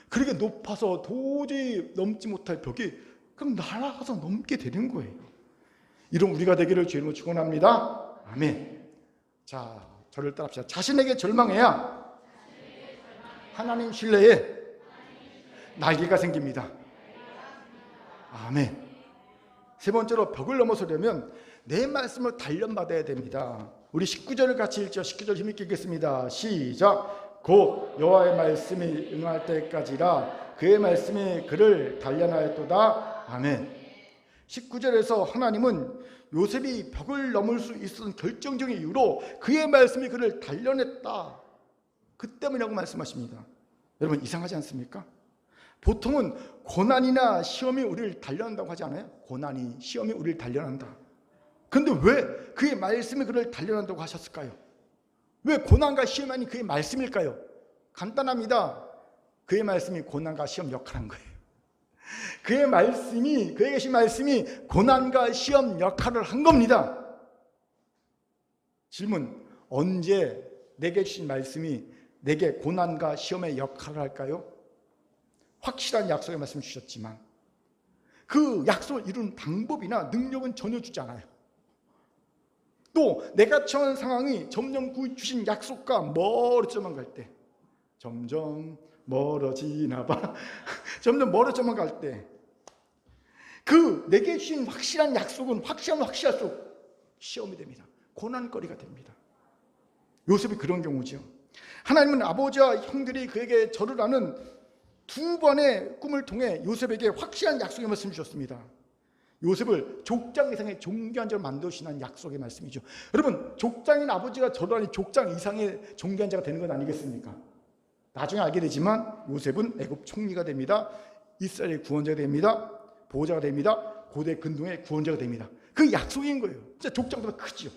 그렇게 높아서 도저히 넘지 못할 벽이 그럼 날아가서 넘게 되는 거예요. 이런 우리가 되기를 주의 이름으로 축원합니다. 아멘. 자, 저를 따라합시다. 자신에게 절망해야 하나님 신뢰에 날개가 생깁니다. 아멘. 세 번째로 벽을 넘어서려면 내 말씀을 단련받아야 됩니다. 우리 19절을 같이 읽죠. 19절 힘있게 읽겠습니다. 시작. 곧 여호와의 말씀이 응할 때까지라 그의 말씀이 그를 단련하였도다. 아멘. 19절에서 하나님은 요셉이 벽을 넘을 수 있었던 결정적인 이유로 그의 말씀이 그를 단련했다. 그 때문이라고 말씀하십니다. 여러분 이상하지 않습니까? 보통은 고난이나 시험이 우리를 단련한다고 하지 않아요? 고난이, 시험이 우리를 단련한다. 그런데 왜 그의 말씀이 그를 단련한다고 하셨을까요? 왜 고난과 시험이 그의 말씀일까요? 간단합니다. 그의 말씀이 고난과 시험 역할을 한 거예요. 그의 말씀이, 그에게 주신 말씀이 고난과 시험 역할을 한 겁니다. 질문, 언제 내게 주신 말씀이 내게 고난과 시험의 역할을 할까요? 확실한 약속의 말씀을 주셨지만 그 약속을 이루는 방법이나 능력은 전혀 주지 않아요. 또 내가 처한 상황이 점점 그 주신 약속과 멀어져만 갈 때, 점점 멀어지나 봐. 점점 멀어져만 갈 때 그 내게 주신 확실한 약속은 확실할수록 시험이 됩니다. 고난거리가 됩니다. 요셉이 그런 경우죠. 하나님은 아버지와 형들이 그에게 절을 하는 두 번의 꿈을 통해 요셉에게 확실한 약속의 말씀을 주셨습니다. 요셉을 족장 이상의 존귀한 자로 만드시는 약속의 말씀이죠. 여러분, 족장인 아버지가 절을 하니 족장 이상의 존귀한 자가 되는 건 아니겠습니까? 나중에 알게 되지만 요셉은 애굽 총리가 됩니다. 이스라엘의 구원자가 됩니다. 보호자가 됩니다. 고대 근동의 구원자가 됩니다. 그 약속인 거예요. 진짜 족장보다 크지요.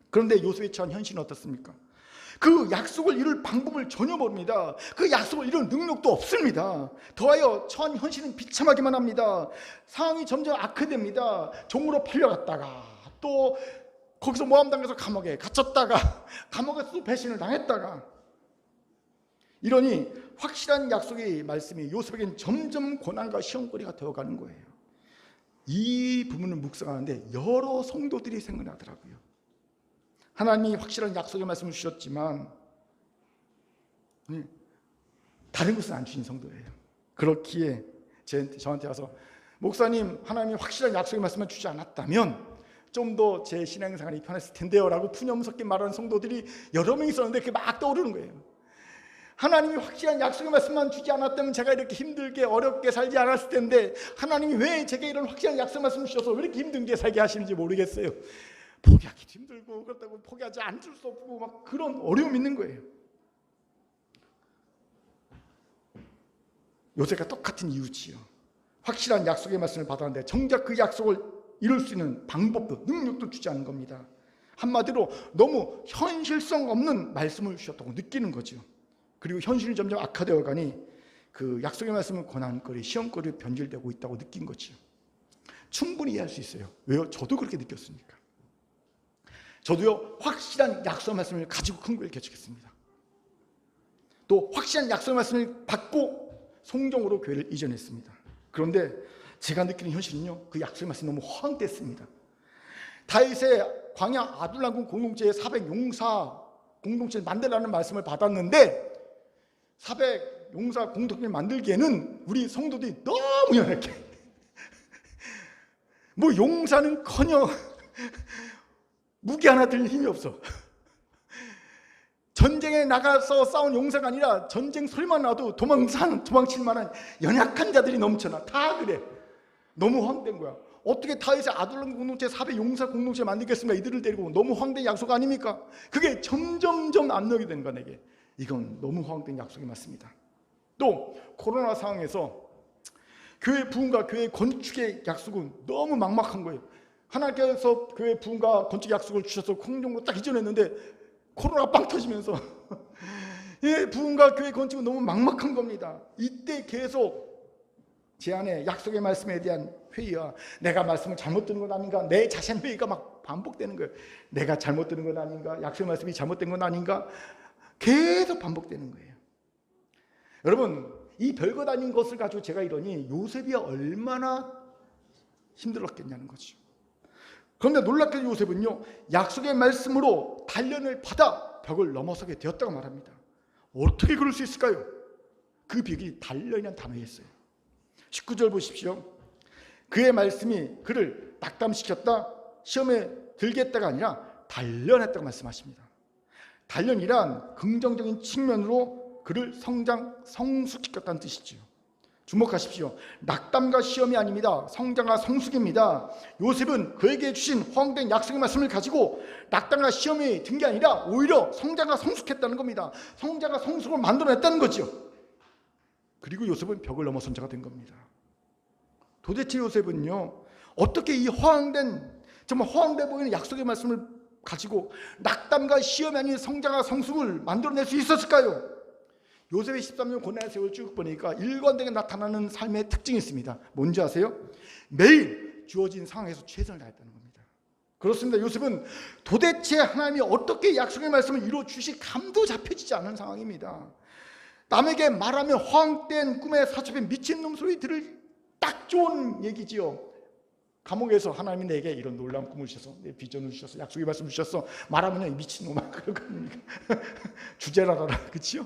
그런데 요셉의 처한 현실은 어떻습니까? 그 약속을 이룰 방법을 전혀 모릅니다. 그 약속을 이룰 능력도 없습니다. 더하여 처한 현실은 비참하기만 합니다. 상황이 점점 악화됩니다. 종으로 팔려갔다가 또 거기서 모함당해서 감옥에 갇혔다가 감옥에서도 배신을 당했다가 이러니 확실한 약속의 말씀이 요셉에게는 점점 고난과 시험거리가 되어가는 거예요. 이 부분을 묵상하는데 여러 성도들이 생각나더라고요. 하나님이 확실한 약속의 말씀을 주셨지만 다른 것은 안 주신 성도예요. 그렇기에 저한테 와서 목사님, 하나님이 확실한 약속의 말씀을 주지 않았다면 좀 더 제 신앙생활이 편했을 텐데요 라고 푸념 섞인 말하는 성도들이 여러 명 있었는데 그게 막 떠오르는 거예요. 하나님이 확실한 약속의 말씀만 주지 않았다면 제가 이렇게 힘들게 어렵게 살지 않았을 텐데 하나님이 왜 제게 이런 확실한 약속의 말씀을 주셔서 왜 이렇게 힘든게 살게 하시는지 모르겠어요. 포기하기도 힘들고 그렇다고 포기하지 않을 수 없고 막 그런 어려움이 있는 거예요. 요셉과 똑같은 이유지요. 확실한 약속의 말씀을 받았는데 정작 그 약속을 이룰 수 있는 방법도 능력도 주지 않은 겁니다. 한마디로 너무 현실성 없는 말씀을 주셨다고 느끼는 거죠. 그리고 현실이 점점 악화되어 가니 그 약속의 말씀은 고난거리, 시험거리로 변질되고 있다고 느낀 거죠. 충분히 이해할 수 있어요. 왜요? 저도 그렇게 느꼈으니까. 저도요, 확실한 약속의 말씀을 가지고 큰 교회를 개척했습니다. 또 확실한 약속의 말씀을 받고 성경으로 교회를 이전했습니다. 그런데 제가 느끼는 현실은요, 그 약속의 말씀이 너무 허황됐습니다. 다윗의 광야 아둘람군 공동체의 400 용사 공동체를 만들라는 말씀을 받았는데 400 용사 공동체를 만들기에는 우리 성도들이 너무 연약해. 뭐 용사는커녕 무기 하나 들 힘이 없어. 전쟁에 나가서 싸운 용사가 아니라 전쟁 소리만 나도 도망칠 만한 연약한 자들이 넘쳐나. 다 그래. 너무 황된 거야. 어떻게 다윗의 아둘람 공동체 400 용사 공동체 만들겠습니까? 이들을 데리고. 너무 황된 약속 아닙니까? 그게 점점점 압력이 되는 거야 내게. 이건 너무 허황된 약속이 맞습니다. 또 코로나 상황에서 교회 부흥과 교회 건축의 약속은 너무 막막한 거예요. 하나님께서 교회 부흥과 건축 약속을 주셔서 공동으로 딱 이전했는데 코로나가 빵 터지면서 예, 부흥과 교회 건축은 너무 막막한 겁니다. 이때 계속 제 안에 약속의 말씀에 대한 회의와 내가 말씀을 잘못 듣는 건 아닌가, 내 자신 회의가 막 반복되는 거예요. 내가 잘못 듣는 건 아닌가, 약속의 말씀이 잘못된 건 아닌가, 계속 반복되는 거예요. 여러분, 이 별것 아닌 것을 가지고 제가 이러니 요셉이 얼마나 힘들었겠냐는 거죠. 그런데 놀랍게도 요셉은요, 약속의 말씀으로 단련을 받아 벽을 넘어서게 되었다고 말합니다. 어떻게 그럴 수 있을까요? 그 비결이 단련이라는 단어에 있어요. 19절 보십시오. 그의 말씀이 그를 낙담시켰다, 시험에 들겠다가 아니라 단련했다고 말씀하십니다. 단련이란 긍정적인 측면으로 그를 성숙시켰다는 뜻이지요. 주목하십시오. 낙담과 시험이 아닙니다. 성장과 성숙입니다. 요셉은 그에게 주신 허황된 약속의 말씀을 가지고 낙담과 시험이 든 게 아니라 오히려 성장과 성숙했다는 겁니다. 성장과 성숙을 만들어냈다는 거죠. 그리고 요셉은 벽을 넘어선 자가 된 겁니다. 도대체 요셉은요, 어떻게 이 정말 허황돼 보이는 약속의 말씀을 가지고 낙담과 시험이 아닌 성장과 성숙을 만들어낼 수 있었을까요? 요셉의 13년 고난의 세월을 쭉 보니까 일관되게 나타나는 삶의 특징이 있습니다. 뭔지 아세요? 매일 주어진 상황에서 최선을 다했다는 겁니다. 그렇습니다. 요셉은 도대체 하나님이 어떻게 약속의 말씀을 이루어 주실 감도 잡혀지지 않은 상황입니다. 남에게 말하면 허황된 꿈에 사첩에 미친놈 소리 들을 딱 좋은 얘기지요. 감옥에서 하나님이 내게 이런 놀라운 꿈을 주셔서, 내 비전을 주셔서, 약속의 말씀을 주셔서 말하면 미친놈아 그럴 겁니까? 주제라라, 그치요?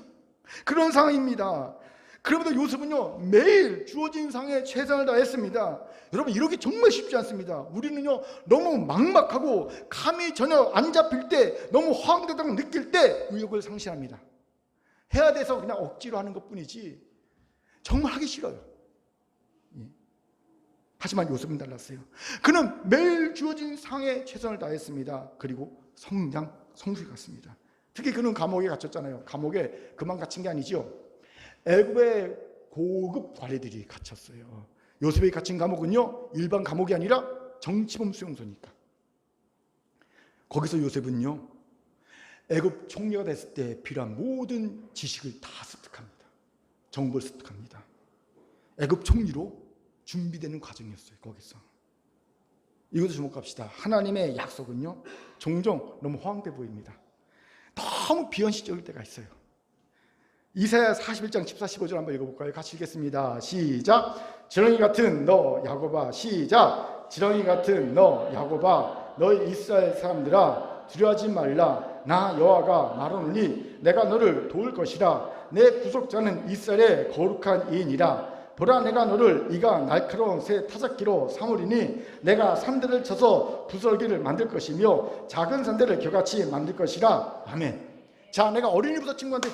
그런 상황입니다. 그러면서 요셉은요, 매일 주어진 상황에 최선을 다했습니다. 여러분, 이러기 정말 쉽지 않습니다. 우리는요, 너무 막막하고 감이 전혀 안 잡힐 때, 너무 허황되다고 느낄 때 의욕을 상실합니다. 해야 돼서 그냥 억지로 하는 것뿐이지 정말 하기 싫어요. 하지만 요셉은 달랐어요. 그는 매일 주어진 상황에 최선을 다했습니다. 그리고 성숙해 갔습니다. 특히 그는 감옥에 갇혔잖아요. 감옥에 그만 갇힌 게 아니죠. 애굽의 고급 관리들이 갇혔어요. 요셉이 갇힌 감옥은요, 일반 감옥이 아니라 정치범 수용소니까. 거기서 요셉은요, 애굽 총리가 됐을 때 필요한 모든 지식을 다 습득합니다. 정보를 습득합니다. 애굽 총리로 준비되는 과정이었어요. 거기서 이것도 주목합시다. 하나님의 약속은요, 종종 너무 허황돼 보입니다. 너무 비현실적일 때가 있어요. 이사야 41장 14, 15절 한번 읽어볼까요? 같이 읽겠습니다. 시작. 지렁이 같은 너 야곱아, 시작. 지렁이 같은 너 야곱아, 너희 이스라엘 사람들아, 두려워하지 말라. 나 여호와가 말하노니 내가 너를 도울 것이라. 내 구속자는 이스라엘의 거룩한 이인이라. 보라, 내가 너를 이가 날카로운 새 타작기로 삼으리니 내가 산들을 쳐서 부스러기를 만들 것이며 작은 산들을 겨같이 만들 것이라. 아멘. 자, 내가 어린이부터 친구한테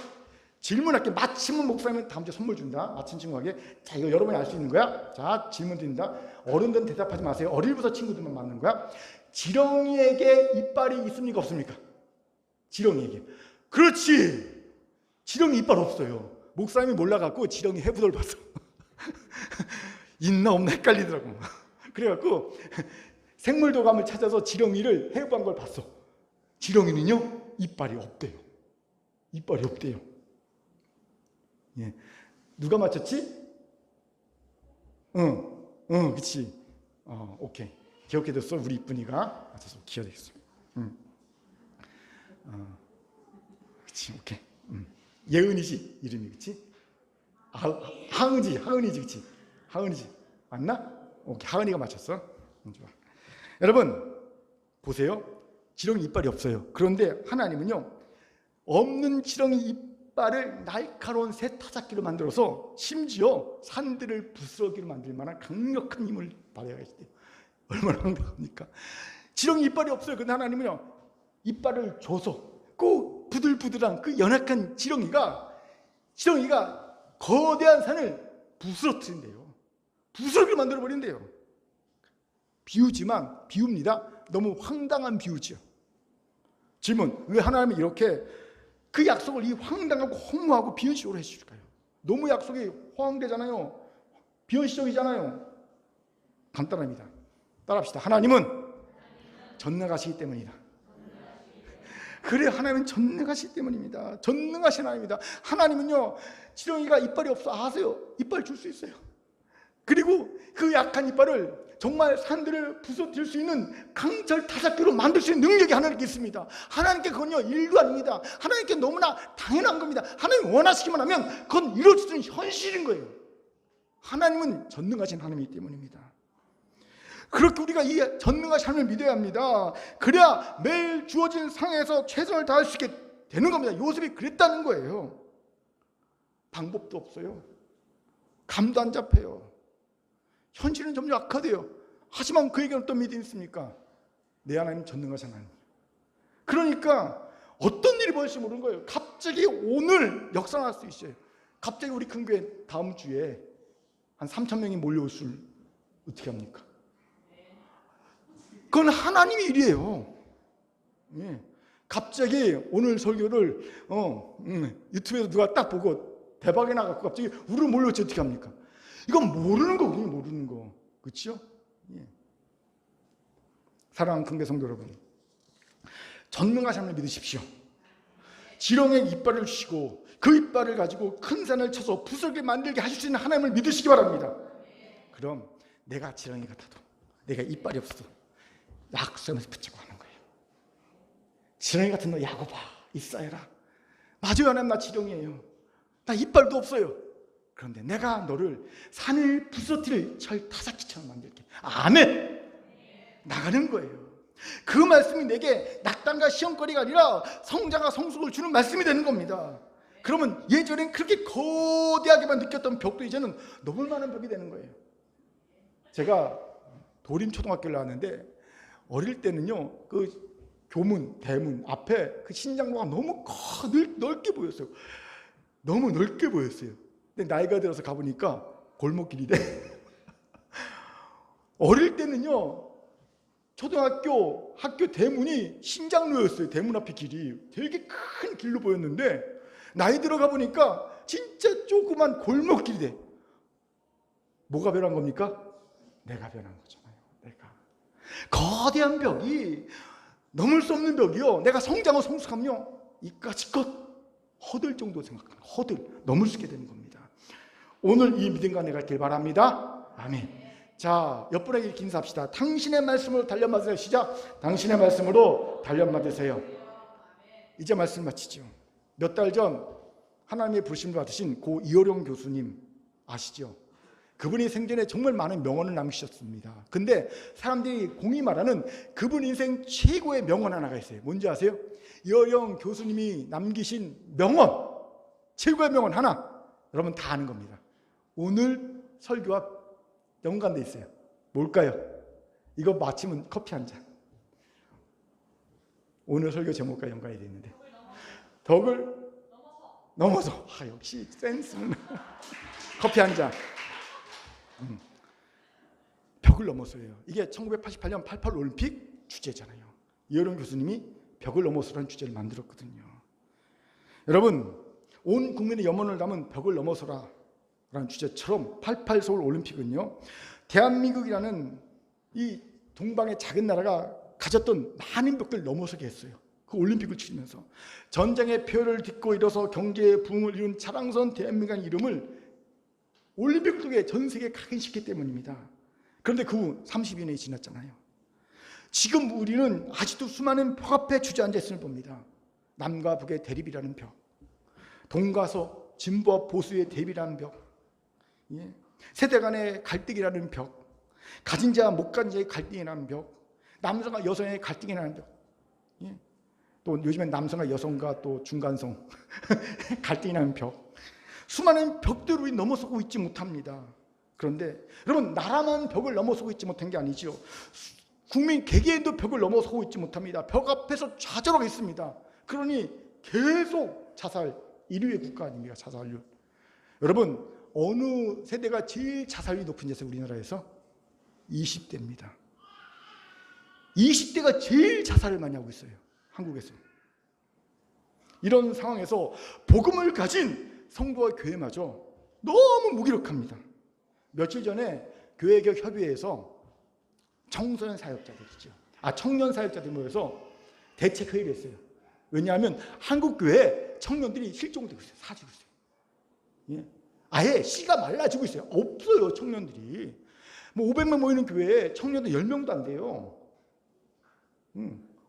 질문할게. 맞히면 목사님은 다음 주에 선물 준다. 맞힌 친구에게. 자, 이거 여러분이 알 수 있는 거야. 자, 질문 드린다. 어른들은 대답하지 마세요. 어린이부터 친구들만 맞는 거야. 지렁이에게 이빨이 있습니까, 없습니까? 지렁이에게. 그렇지. 지렁이 이빨 없어요. 목사님이 몰라갖고 지렁이 해부도를 봤어. 있나 없나 헷갈리더라고. 그래갖고 생물도감을 찾아서 지렁이를 해부한 걸 봤어. 지렁이는요, 이빨이 없대요. 이빨이 없대요. 예. 누가 맞췄지? 그치. 오케이. 기억해뒀어. 우리 이쁜이가 맞춰서 기억했어. 그치. 오케이. 예은이지 이름이, 그치? 하은이지, 그치? 하은이지. 맞나? 오케이. 하은이가 맞췄어. 좋아. 여러분 보세요. 지렁이 이빨이 없어요. 그런데 하나님은요, 없는 지렁이 이빨을 날카로운 새 타작기로 만들어서 심지어 산들을 부스러기로 만들 만한 강력한 힘을 받아야 했대요. 얼마나 강력합니까? 지렁이 이빨이 없어요. 근데 하나님은요, 이빨을 줘서 그 부들부들한 그 연약한 지렁이가 거대한 산을 부스러뜨린대요. 부스러기로 만들어버린대요. 비유입니다. 너무 황당한 비유죠. 질문, 왜 하나님이 이렇게 그 약속을 이 황당하고 허무하고 비현실적으로 해주실까요? 너무 약속이 허황되잖아요. 비현실적이잖아요. 간단합니다. 따라합시다. 하나님은 전능하시기 때문이다. 그래, 하나님은 전능하시기 때문입니다. 전능하신 하나님입니다. 하나님은요, 지렁이가 이빨이 없어 아세요? 이빨 줄 수 있어요. 그리고 그 약한 이빨을 정말 산들을 부서뜨릴 수 있는 강철 타작기로 만들 수 있는 능력이 하나님께 있습니다. 하나님께 그건요, 일도 아닙니다. 하나님께 너무나 당연한 겁니다. 하나님 원하시기만 하면 그건 이룰 수 있는 현실인 거예요. 하나님은 전능하신 하나님이기 때문입니다. 그렇게 우리가 이 전능하신 하나님을 믿어야 합니다. 그래야 매일 주어진 상황에서 최선을 다할 수 있게 되는 겁니다. 요셉이 그랬다는 거예요. 방법도 없어요. 감도 안 잡혀요. 현실은 점점 악화돼요. 하지만 그에게는 어떤 믿음이 있습니까? 내 하나님 전능하신 하나님. 그러니까 어떤 일이 벌어질지 모르는 거예요. 갑자기 오늘 역사날 수 있어요. 갑자기 우리 큰교회 다음 주에 한 3,000명이 몰려올 수 어떻게 합니까? 그건 하나님의 일이에요. 예. 갑자기 오늘 설교를 유튜브에서 누가 딱 보고 대박이 나갖고 갑자기 우리를 몰려올지 어떻게 합니까? 이건 모르는 거군요. 모르는 거. 그렇죠? 예. 사랑하는 큰교회 성도 여러분, 전능하신 하나님 믿으십시오. 지렁이에 이빨을 주시고 그 이빨을 가지고 큰 산을 쳐서 부스러기게 만들게 하실 수 있는 하나님을 믿으시기 바랍니다. 그럼 내가 지렁이 같아도, 내가 이빨이 없어도 약속하면서 붙잡고 하는 거예요. 지렁이 같은 너 야곱아 있어야라. 맞아요, 하나님, 나 지렁이에요. 나 이빨도 없어요. 그런데 내가 너를 산을 부서뜨릴 철 타작기처럼 만들게. 아멘. 나가는 거예요. 그 말씀이 내게 낙담과 시험거리가 아니라 성장과 성숙을 주는 말씀이 되는 겁니다. 그러면 예전엔 그렇게 거대하게만 느꼈던 벽도 이제는 넘을 만한 벽이 되는 거예요. 제가 도림초등학교를 나왔는데 어릴 때는요, 그 교문, 대문 앞에 그 신장로가 너무 넓게 보였어요. 너무 넓게 보였어요. 근데 나이가 들어서 가보니까 골목길이 돼. 어릴 때는요, 초등학교 학교 대문이 신장로였어요. 대문 앞에 길이 되게 큰 길로 보였는데 나이 들어가 보니까 진짜 조그만 골목길이 돼. 뭐가 변한 겁니까? 내가 변한 거잖아요. 내가 거대한 벽이, 넘을 수 없는 벽이요, 내가 성장하고 성숙하면요 이까짓 것 허들 정도 생각하는, 허들 넘을 수 있게 되는 겁니다. 오늘 이 믿음과 내가 길 바랍니다. 아멘. 자, 옆분에게 이렇게 인사합시다. 당신의 말씀으로 단련 받으세요. 시작. 당신의 말씀으로 단련 받으세요. 이제 말씀 마치죠. 몇 달 전 하나님의 부르심을 받으신 고 이호령 교수님 아시죠? 그분이 생전에 정말 많은 명언을 남기셨습니다. 근데 사람들이 공히 말하는 그분 인생 최고의 명언 하나가 있어요. 뭔지 아세요? 이호령 교수님이 남기신 명언, 최고의 명언 하나, 여러분 다 아는 겁니다. 오늘 설교와 연관돼 있어요. 뭘까요? 이거 마치면 커피 한 잔. 오늘 설교 제목과 연관이 되어 있는데, 덕을 넘어서. 역시 센스는. 커피 한 잔. 벽을 넘어서예요. 이게 1988년 88 올림픽 주제잖아요. 이호령 교수님이 벽을 넘어서라는 주제를 만들었거든요. 여러분, 온 국민의 염원을 담은 벽을 넘어서라 라는 주제처럼 88 서울 올림픽은요, 대한민국이라는 이 동방의 작은 나라가 가졌던 많은 벽들 넘어서게 했어요. 그 올림픽을 치르면서 전쟁의 표를 딛고 일어서 경제의 부흥을 이룬 자랑스러운 대한민국의 이름을 올림픽 속에 전 세계에 각인시켰기 때문입니다. 그런데 그 후 30여 년이 지났잖아요. 지금 우리는 아직도 수많은 벽 앞에 주저앉아 있음을 봅니다. 남과 북의 대립이라는 벽, 동과 서, 진보와 보수의 대립이라는 벽, 세대 간의 갈등이라는 벽, 가진 자와 못 가진 자의 갈등이라는 벽, 남성과 여성의 갈등이라는 벽, 또 요즘엔 남성과 여성과 또 중간성 갈등이라는 벽, 수많은 벽들을 우리 넘어서고 있지 못합니다. 그런데 여러분, 나라만 벽을 넘어서고 있지 못한 게 아니죠. 국민 개개인도 벽을 넘어서고 있지 못합니다. 벽 앞에서 좌절하고 있습니다. 그러니 계속 자살 1위의 국가 아닙니까? 자살률. 여러분, 어느 세대가 제일 자살률이 높은 데서 우리나라에서? 20대입니다. 20대가 제일 자살을 많이 하고 있어요. 한국에서. 이런 상황에서 복음을 가진 성도와 교회마저 너무 무기력합니다. 며칠 전에 교회개혁 협의회에서 청소년 사역자들이죠. 청년 사역자들이 모여서 대책 회의를 했어요. 왜냐하면 한국 교회 청년들이 실종되고 있어요. 사지고 있어요. 아예 씨가 말라지고 있어요. 없어요, 청년들이. 500명 모이는 교회에 청년들 10명도 안 돼요.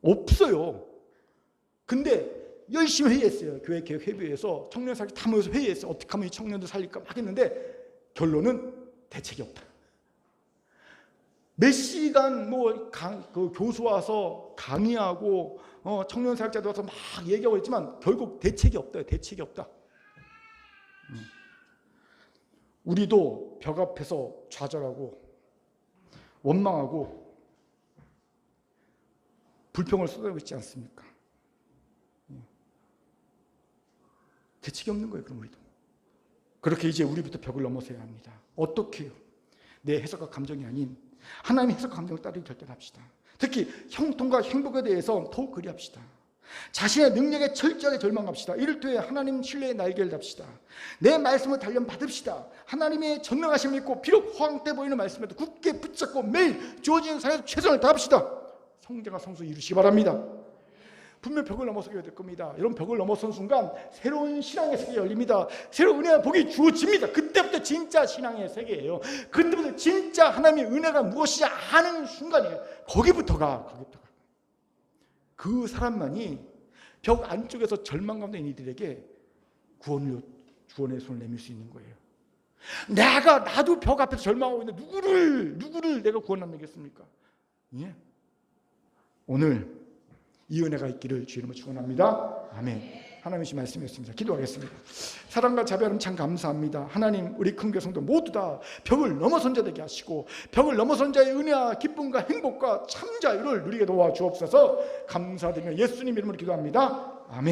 없어요. 근데 열심히 회의했어요. 교회 개혁 협의회에서 청년 사역자 다 모여서 회의했어요. 어떻게 하면 이 청년들 살릴까 막 했는데 결론은 대책이 없다. 몇 시간 그 교수 와서 강의하고 청년 사역자들 와서 막 얘기하고 있지만 결국 대책이 없다. 대책이 없다. 우리도 벽 앞에서 좌절하고 원망하고 불평을 쏟아내고 있지 않습니까? 대책이 없는 거예요. 그럼 우리도 그렇게 이제 우리부터 벽을 넘어서야 합니다. 어떻게요? 내 해석과 감정이 아닌 하나님의 해석과 감정을 따르기 결단합시다. 특히 형통과 행복에 대해서 더욱 그리합시다. 자신의 능력에 철저하게 절망합시다. 이를 통해 하나님 신뢰의 날개를 답시다. 내 말씀을 단련 받읍시다. 하나님의 전능하심을 믿고 비록 허황돼 보이는 말씀에도 굳게 붙잡고 매일 주어지는 사역에 최선을 다합시다. 성장과 성수 이루시기 바랍니다. 분명 벽을 넘어서게 될 겁니다. 여러분, 벽을 넘어선 순간 새로운 신앙의 세계가 열립니다. 새로운 은혜와 복이 주어집니다. 그때부터 진짜 신앙의 세계예요. 그때부터 진짜 하나님의 은혜가 무엇이지 아는 순간이에요. 거기부터가. 그 사람만이 벽 안쪽에서 절망 가운데 있는 이들에게 구원의 손을 내밀 수 있는 거예요. 나도 벽 앞에서 절망하고 있는데 누구를 내가 구원 안 내겠습니까? 예? 오늘 이 은혜가 있기를 주의 이름으로 축원합니다. 아멘. 하나님의 말씀이었습니다. 기도하겠습니다. 사랑과 자비하는 참 감사합니다. 하나님, 우리 큰교회 성도 모두 다 벽을 넘어선 자 되게 하시고 벽을 넘어선 자의 은혜와 기쁨과 행복과 참 자유를 누리게 도와주옵소서. 감사드리며 예수님 이름으로 기도합니다. 아멘.